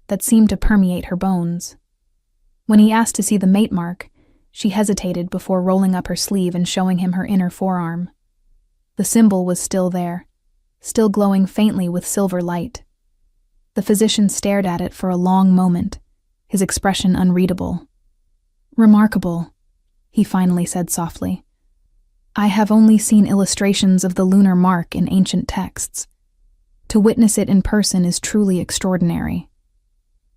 [SPEAKER 1] that seemed to permeate her bones. When he asked to see the mate mark, she hesitated before rolling up her sleeve and showing him her inner forearm. The symbol was still there, still glowing faintly with silver light. The physician stared at it for a long moment, his expression unreadable. "Remarkable," he finally said softly. "I have only seen illustrations of the lunar mark in ancient texts. To witness it in person is truly extraordinary.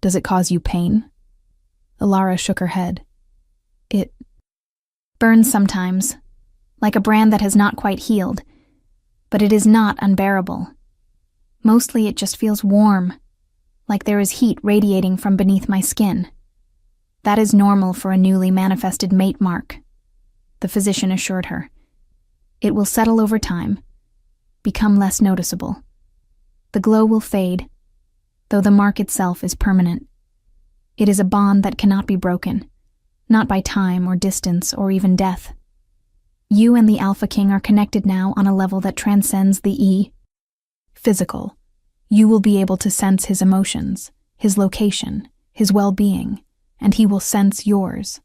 [SPEAKER 1] Does it cause you pain?" Alara shook her head. "It burns sometimes, like a brand that has not quite healed, but it is not unbearable. Mostly it just feels warm, like there is heat radiating from beneath my skin. That is normal for a newly manifested mate mark," the physician assured her. It will settle over time, become less noticeable. The glow will fade, though the mark itself is permanent. It is a bond that cannot be broken, not by time or distance or even death. You and the Alpha King are connected now on a level that transcends the physical. You will be able to sense his emotions, his location, his well-being, and he will sense yours.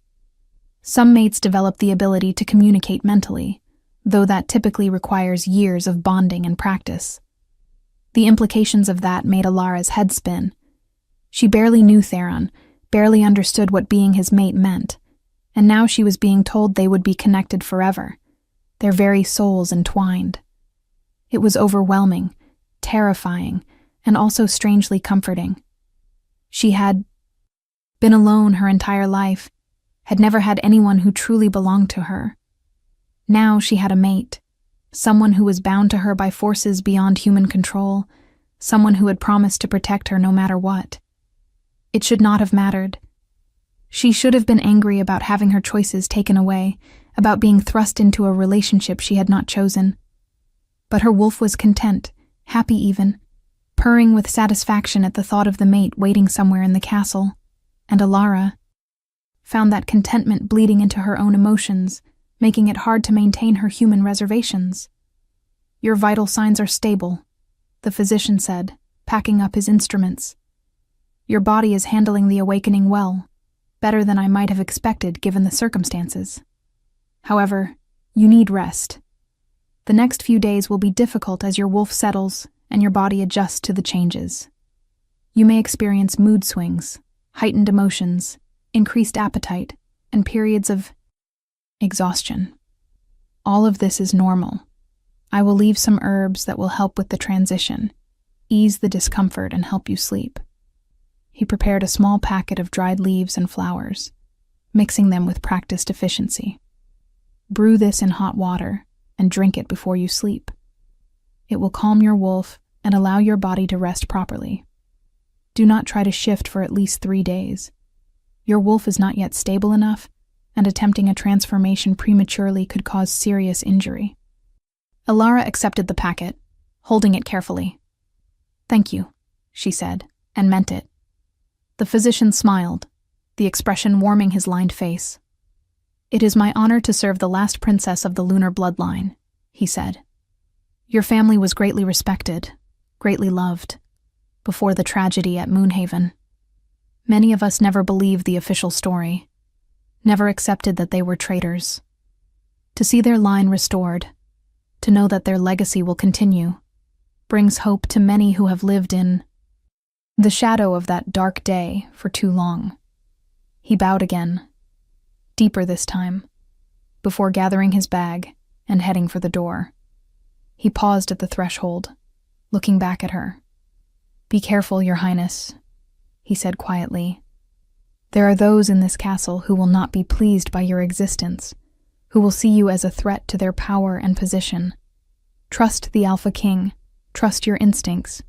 [SPEAKER 1] Some mates develop the ability to communicate mentally, though that typically requires years of bonding and practice. The implications of that made Alara's head spin. She barely knew Theron, barely understood what being his mate meant, and now she was being told they would be connected forever, their very souls entwined. It was overwhelming, terrifying, and also strangely comforting. She had been alone her entire life, had never had anyone who truly belonged to her. Now she had a mate, someone who was bound to her by forces beyond human control, someone who had promised to protect her no matter what. It should not have mattered. She should have been angry about having her choices taken away, about being thrust into a relationship she had not chosen. But her wolf was content, happy even, purring with satisfaction at the thought of the mate waiting somewhere in the castle, and Alara found that contentment bleeding into her own emotions, making it hard to maintain her human reservations. "Your vital signs are stable," the physician said, packing up his instruments. "Your body is handling the awakening well, better than I might have expected given the circumstances. However, you need rest. The next few days will be difficult as your wolf settles and your body adjusts to the changes. You may experience mood swings, heightened emotions, increased appetite, and periods of exhaustion. All of this is normal. I will leave some herbs that will help with the transition, ease the discomfort, and help you sleep." He prepared a small packet of dried leaves and flowers, mixing them with practiced efficiency. "Brew this in hot water and drink it before you sleep. It will calm your wolf and allow your body to rest properly. Do not try to shift for at least 3 days. Your wolf is not yet stable enough, and attempting a transformation prematurely could cause serious injury." Alara accepted the packet, holding it carefully. "Thank you," she said, and meant it. The physician smiled, the expression warming his lined face. "It is my honor to serve the last princess of the lunar bloodline," he said. "Your family was greatly respected, greatly loved, before the tragedy at Moonhaven. Many of us never believed the official story, never accepted that they were traitors. To see their line restored, to know that their legacy will continue, brings hope to many who have lived in the shadow of that dark day for too long." He bowed again, deeper this time, before gathering his bag and heading for the door. He paused at the threshold, looking back at her. "Be careful, Your Highness," he said quietly. "There are those in this castle who will not be pleased by your existence, who will see you as a threat to their power and position. Trust the Alpha King, trust your instincts,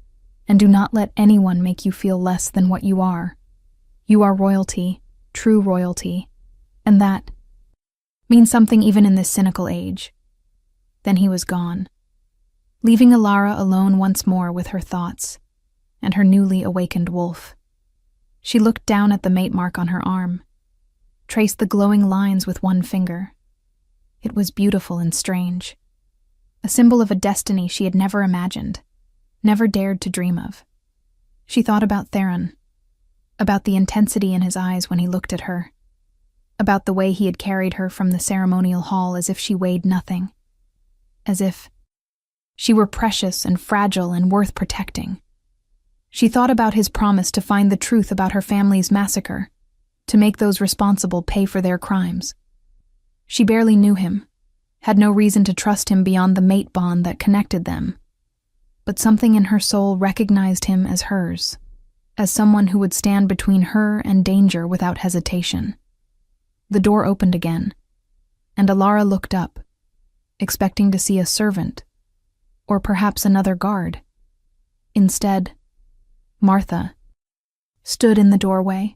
[SPEAKER 1] and do not let anyone make you feel less than what you are. You are royalty, true royalty, and that means something even in this cynical age." Then he was gone, leaving Alara alone once more with her thoughts and her newly awakened wolf. She looked down at the mate mark on her arm, traced the glowing lines with one finger. It was beautiful and strange, a symbol of a destiny she had never imagined, never dared to dream of. She thought about Theron, about the intensity in his eyes when he looked at her, about the way he had carried her from the ceremonial hall as if she weighed nothing, as if she were precious and fragile and worth protecting. She thought about his promise to find the truth about her family's massacre, to make those responsible pay for their crimes. She barely knew him, had no reason to trust him beyond the mate bond that connected them, but something in her soul recognized him as hers, as someone who would stand between her and danger without hesitation. The door opened again, and Alara looked up, expecting to see a servant, or perhaps another guard. Instead, Martha stood in the doorway,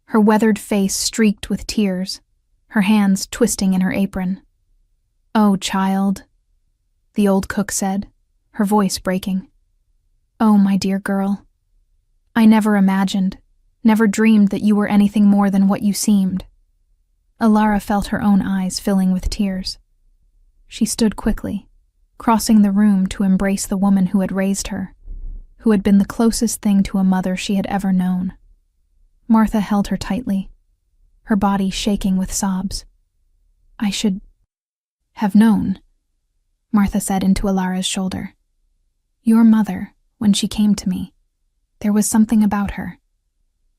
[SPEAKER 1] her weathered face streaked with tears, her hands twisting in her apron. "Oh, child," the old cook said, her voice breaking. "Oh, my dear girl. I never imagined, never dreamed that you were anything more than what you seemed." Alara felt her own eyes filling with tears. She stood quickly, crossing the room to embrace the woman who had raised her, who had been the closest thing to a mother she had ever known. Martha held her tightly, her body shaking with sobs. "I should have known," Martha said into Alara's shoulder. "Your mother, when she came to me, there was something about her,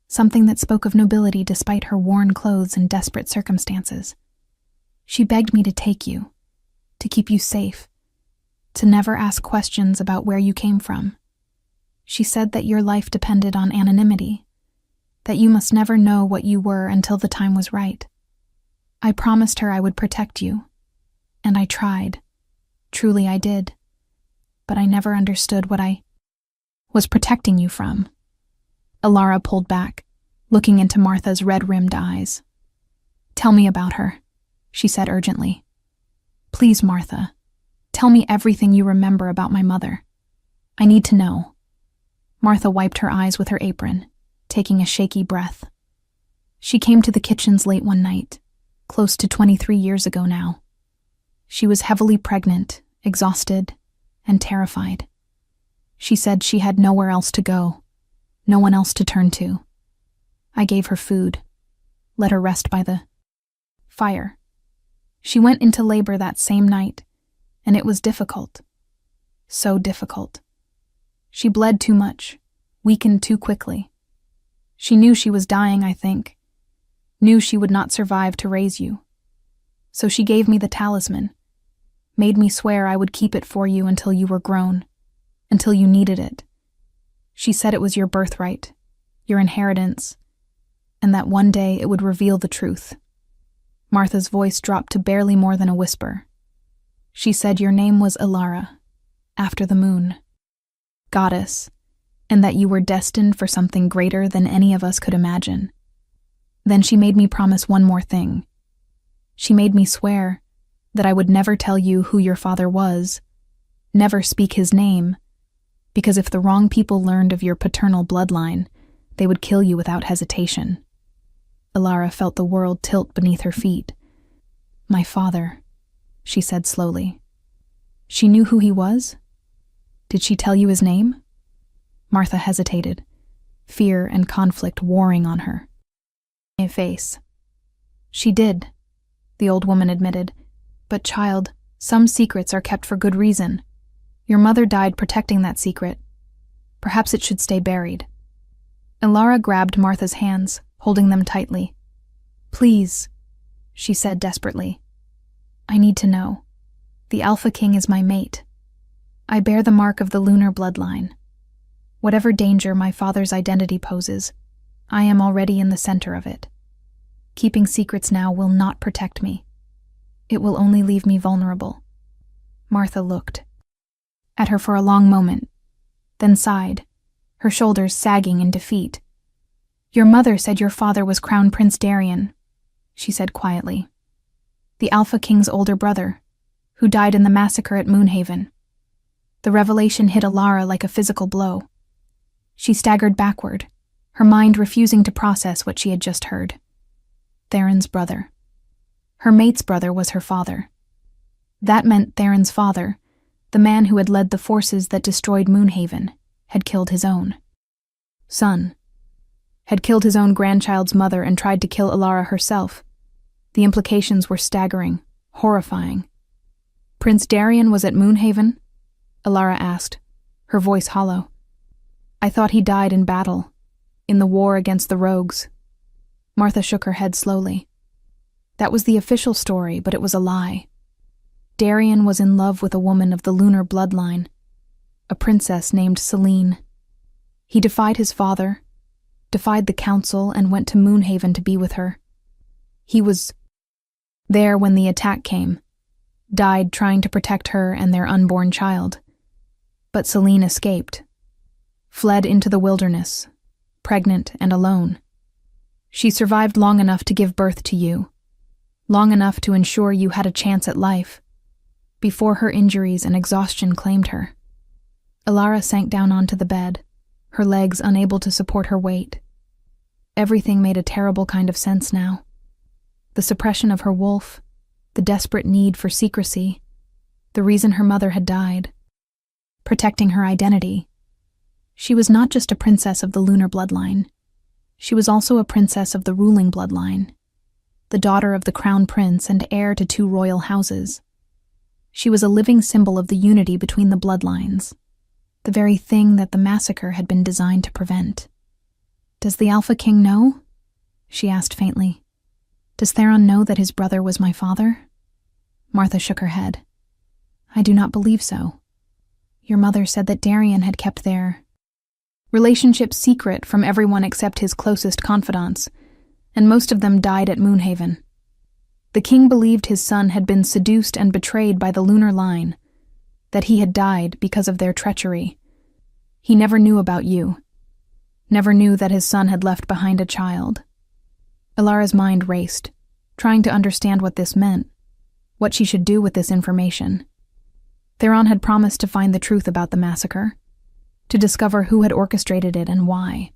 [SPEAKER 1] something that spoke of nobility despite her worn clothes and desperate circumstances. She begged me to take you, to keep you safe, to never ask questions about where you came from. She said that your life depended on anonymity, that you must never know what you were until the time was right. I promised her I would protect you, and I tried. Truly I did. But I never understood what I was protecting you from." Alara pulled back, looking into Martha's red-rimmed eyes. "Tell me about her," she said urgently. "Please, Martha, tell me everything you remember about my mother. I need to know." Martha wiped her eyes with her apron, taking a shaky breath. "She came to the kitchens late one night, close to 23 years ago now. She was heavily pregnant, exhausted, and terrified. She said she had nowhere else to go, no one else to turn to. I gave her food, let her rest by the fire. She went into labor that same night, and it was difficult. So difficult. She bled too much, weakened too quickly. She knew she was dying, I think, knew she would not survive to raise you. So she gave me the talisman, made me swear I would keep it for you until you were grown, until you needed it. She said it was your birthright, your inheritance, and that one day it would reveal the truth." Martha's voice dropped to barely more than a whisper. "She said your name was Alara, after the moon, goddess, and that you were destined for something greater than any of us could imagine. Then she made me promise one more thing. She made me swear that I would never tell you who your father was, never speak his name, because if the wrong people learned of your paternal bloodline, they would kill you without hesitation." Alara felt the world tilt beneath her feet. "My father," she said slowly. "She knew who he was? Did she tell you his name?" Martha hesitated, fear and conflict warring on her face. "She did," the old woman admitted. "But child, some secrets are kept for good reason. Your mother died protecting that secret. Perhaps it should stay buried." Alara grabbed Martha's hands, holding them tightly. "Please," she said desperately. "I need to know. The Alpha King is my mate. I bear the mark of the lunar bloodline. Whatever danger my father's identity poses, I am already in the center of it. Keeping secrets now will not protect me. It will only leave me vulnerable." Martha looked at her for a long moment, then sighed, her shoulders sagging in defeat. "Your mother said your father was Crown Prince Darien," she said quietly. "The Alpha King's older brother, who died in the massacre at Moonhaven." The revelation hit Alara like a physical blow. She staggered backward, her mind refusing to process what she had just heard. Theron's brother. Her mate's brother was her father. That meant Theron's father, the man who had led the forces that destroyed Moonhaven, had killed his own son, had killed his own grandchild's mother and tried to kill Alara herself. The implications were staggering, horrifying. "Prince Darien was at Moonhaven?" Alara asked, her voice hollow. "I thought he died in battle, in the war against the rogues." Martha shook her head slowly. "That was the official story, but it was a lie. Darien was in love with a woman of the lunar bloodline, a princess named Selene. He defied his father, defied the council, and went to Moonhaven to be with her. He was there when the attack came, died trying to protect her and their unborn child. But Selene escaped, fled into the wilderness, pregnant and alone. She survived long enough to give birth to you, long enough to ensure you had a chance at life. before her injuries and exhaustion claimed her. Alara sank down onto the bed, her legs unable to support her weight. Everything made a terrible kind of sense now. The suppression of her wolf, the desperate need for secrecy, the reason her mother had died, protecting her identity. She was not just a princess of the lunar bloodline. She was also a princess of the ruling bloodline, the daughter of the crown prince and heir to 2 royal houses. She was a living symbol of the unity between the bloodlines, the very thing that the massacre had been designed to prevent. "Does the Alpha King know?" she asked faintly. "Does Theron know that his brother was my father?" Martha shook her head. "I do not believe so. Your mother said that Darian had kept their relationship secret from everyone except his closest confidants, and most of them died at Moonhaven. The king believed his son had been seduced and betrayed by the lunar line, that he had died because of their treachery. He never knew about you, never knew that his son had left behind a child." Alara's mind raced, trying to understand what this meant, what she should do with this information. Theron had promised to find the truth about the massacre, to discover who had orchestrated it and why.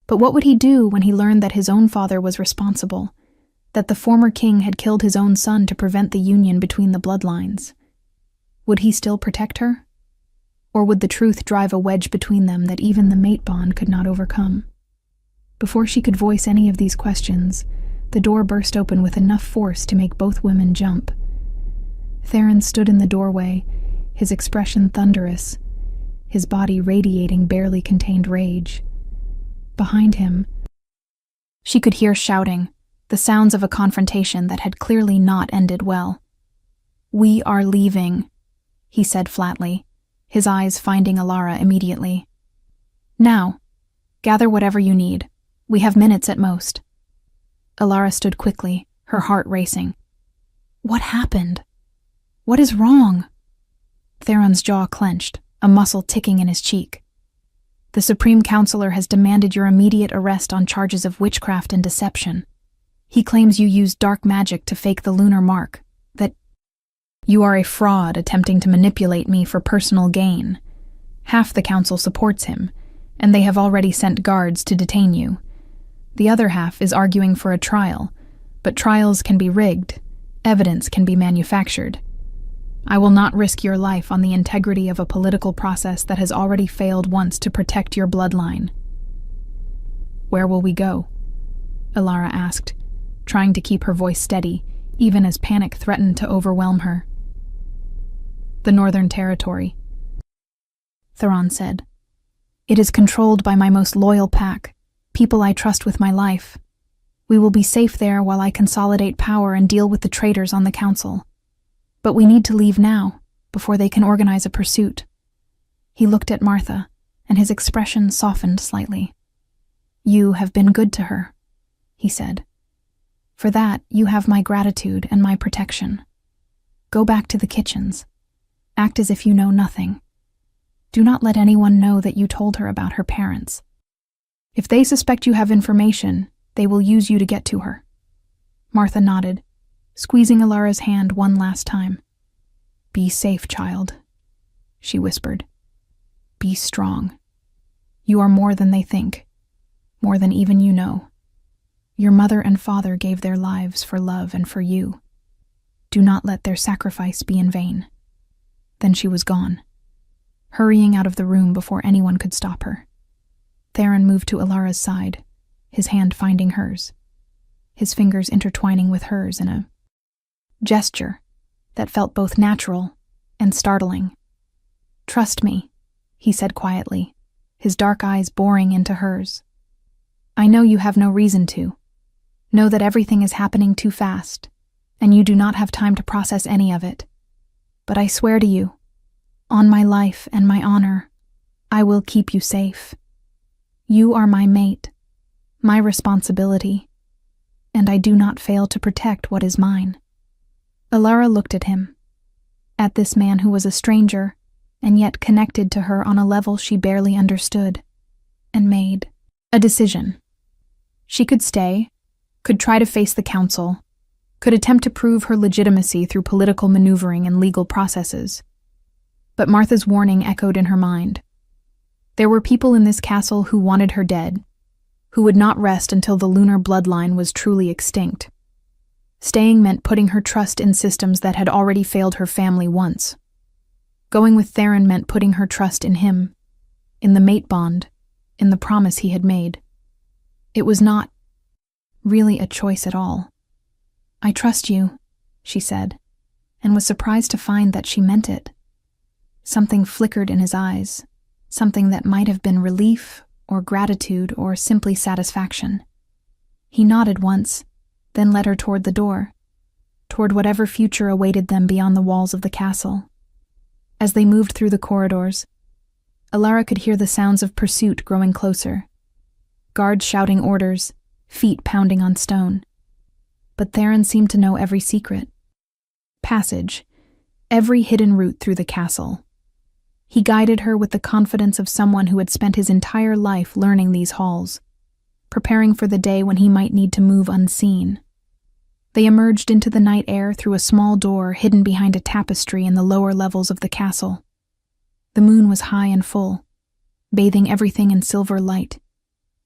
[SPEAKER 1] But what would he do when he learned that his own father was responsible, that the former king had killed his own son to prevent the union between the bloodlines? Would he still protect her? Or would the truth drive a wedge between them that even the mate bond could not overcome? Before she could voice any of these questions, the door burst open with enough force to make both women jump. Theron stood in the doorway, his expression thunderous, his body radiating barely contained rage. Behind him, she could hear shouting, the sounds of a confrontation that had clearly not ended well. "We are leaving," he said flatly, his eyes finding Alara immediately. "Now, gather whatever you need. We have minutes at most." Alara stood quickly, her heart racing. "What happened? What is wrong?" Theron's jaw clenched, a muscle ticking in his cheek. "The Supreme Counselor has demanded your immediate arrest on charges of witchcraft and deception. He claims you used dark magic to fake the lunar mark, that you are a fraud attempting to manipulate me for personal gain. Half the council supports him, and they have already sent guards to detain you. The other half is arguing for a trial, but trials can be rigged, evidence can be manufactured. I will not risk your life on the integrity of a political process that has already failed once to protect your bloodline." "Where will we go?" Alara asked, trying to keep her voice steady, even as panic threatened to overwhelm her. "The Northern Territory," Theron said. "It is controlled by my most loyal pack, people I trust with my life. We will be safe there while I consolidate power and deal with the traitors on the council. But we need to leave now, before they can organize a pursuit." He looked at Martha, and his expression softened slightly. "You have been good to her," he said. "For that, you have my gratitude and my protection. Go back to the kitchens. Act as if you know nothing. Do not let anyone know that you told her about her parents. If they suspect you have information, they will use you to get to her." Martha nodded, squeezing Alara's hand one last time. "Be safe, child," she whispered. "Be strong. You are more than they think, more than even you know. Your mother and father gave their lives for love and for you. Do not let their sacrifice be in vain." Then she was gone, hurrying out of the room before anyone could stop her. Theron moved to Alara's side, his hand finding hers, his fingers intertwining with hers in a gesture that felt both natural and startling. "Trust me," he said quietly, his dark eyes boring into hers. "I know you have no reason to. Know that everything is happening too fast, and you do not have time to process any of it. But I swear to you, on my life and my honor, I will keep you safe. You are my mate, my responsibility, and I do not fail to protect what is mine." Alara looked at him, at this man who was a stranger and yet connected to her on a level she barely understood, and made a decision. She could stay, could try to face the council, could attempt to prove her legitimacy through political maneuvering and legal processes. But Martha's warning echoed in her mind. There were people in this castle who wanted her dead, who would not rest until the lunar bloodline was truly extinct. Staying meant putting her trust in systems that had already failed her family once. Going with Theron meant putting her trust in him, in the mate bond, in the promise he had made. It was not really a choice at all. "I trust you," she said, and was surprised to find that she meant it. Something flickered in his eyes, something that might have been relief or gratitude or simply satisfaction. He nodded once, then led her toward the door, toward whatever future awaited them beyond the walls of the castle. As they moved through the corridors, Alara could hear the sounds of pursuit growing closer. Guards shouting orders, feet pounding on stone. But Theron seemed to know every secret. Passage, every hidden route through the castle. He guided her with the confidence of someone who had spent his entire life learning these halls, preparing for the day when he might need to move unseen. They emerged into the night air through a small door hidden behind a tapestry in the lower levels of the castle. The moon was high and full, bathing everything in silver light,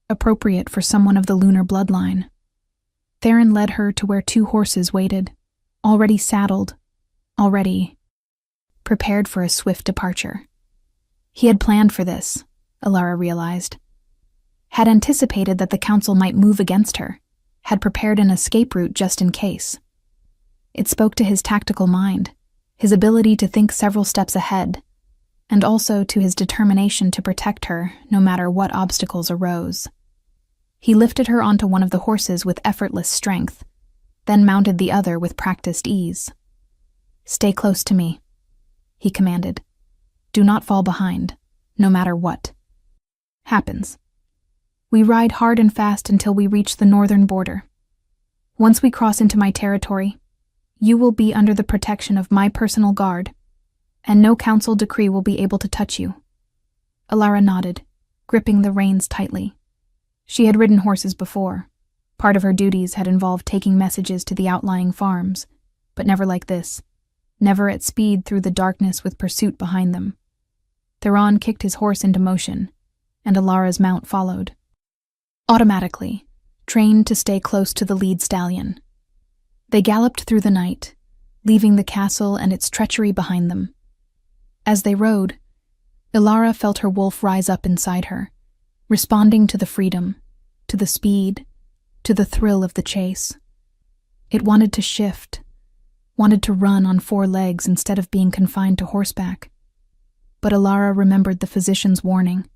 [SPEAKER 1] appropriate for someone of the lunar bloodline. Theron led her to where 2 horses waited, already saddled, already prepared for a swift departure. He had planned for this, Alara realized. Had anticipated that the council might move against her, had prepared an escape route just in case. It spoke to his tactical mind, his ability to think several steps ahead, and also to his determination to protect her no matter what obstacles arose. He lifted her onto one of the horses with effortless strength, then mounted the other with practiced ease. "Stay close to me," he commanded. "Do not fall behind, no matter what happens. We ride hard and fast until we reach the northern border. Once we cross into my territory, you will be under the protection of my personal guard, and no council decree will be able to touch you." Alara nodded, gripping the reins tightly. She had ridden horses before. Part of her duties had involved taking messages to the outlying farms, but never like this. Never at speed through the darkness with pursuit behind them. Theron kicked his horse into motion, and Alara's mount followed. Automatically, trained to stay close to the lead stallion. They galloped through the night, leaving the castle and its treachery behind them. As they rode, Alara felt her wolf rise up inside her, responding to the freedom, to the speed, to the thrill of the chase. It wanted to shift, wanted to run on 4 legs instead of being confined to horseback. But Alara remembered the physician's warning.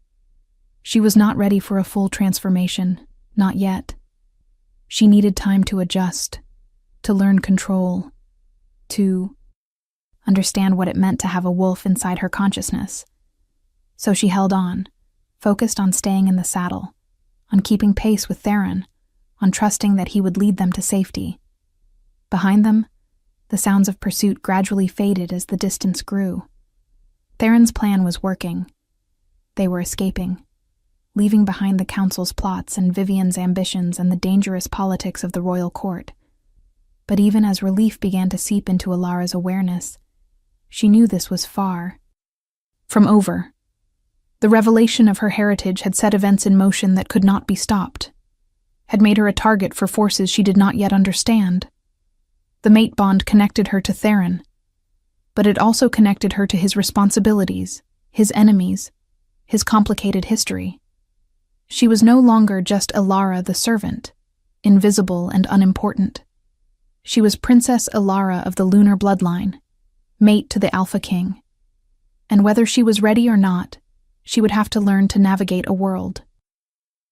[SPEAKER 1] She was not ready for a full transformation, not yet. She needed time to adjust, to learn control, to understand what it meant to have a wolf inside her consciousness. So she held on, focused on staying in the saddle, on keeping pace with Theron, on trusting that he would lead them to safety. Behind them, the sounds of pursuit gradually faded as the distance grew. Theron's plan was working. They were escaping, leaving behind the council's plots and Vivian's ambitions and the dangerous politics of the royal court. But even as relief began to seep into Alara's awareness, she knew this was far from over. The revelation of her heritage had set events in motion that could not be stopped, had made her a target for forces she did not yet understand. The mate bond connected her to Theron, but it also connected her to his responsibilities, his enemies, his complicated history. She was no longer just Alara the servant, invisible and unimportant. She was Princess Alara of the lunar bloodline, mate to the Alpha King. And whether she was ready or not, she would have to learn to navigate a world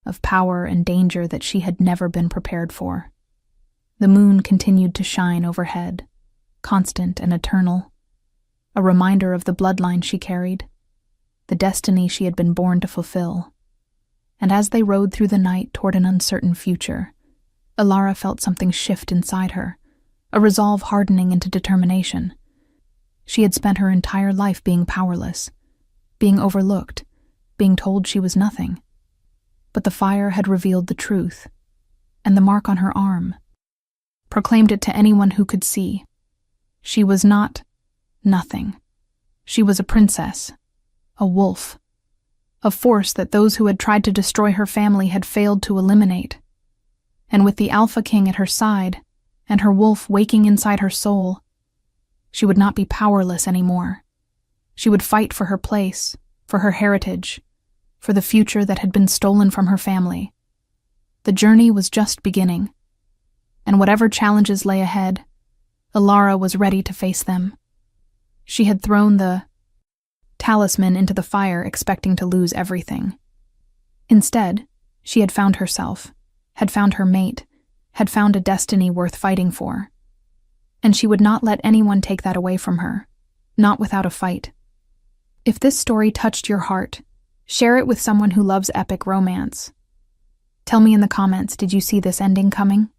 [SPEAKER 1] of power and danger that she had never been prepared for. The moon continued to shine overhead, constant and eternal, a reminder of the bloodline she carried, the destiny she had been born to fulfill. And as they rode through the night toward an uncertain future, Alara felt something shift inside her, a resolve hardening into determination. She had spent her entire life being powerless, being overlooked, being told she was nothing. But the fire had revealed the truth, and the mark on her arm, proclaimed it to anyone who could see. She was not nothing. She was a princess, a wolf, a force that those who had tried to destroy her family had failed to eliminate. And with the Alpha King at her side, and her wolf waking inside her soul, she would not be powerless anymore. She would fight for her place, for her heritage, for the future that had been stolen from her family. The journey was just beginning, and whatever challenges lay ahead, Alara was ready to face them. She had thrown the Talisman into the fire expecting to lose everything. Instead, she had found herself, had found her mate, had found a destiny worth fighting for. And she would not let anyone take that away from her, not without a fight. If this story touched your heart, share it with someone who loves epic romance. Tell me in the comments, did you see this ending coming?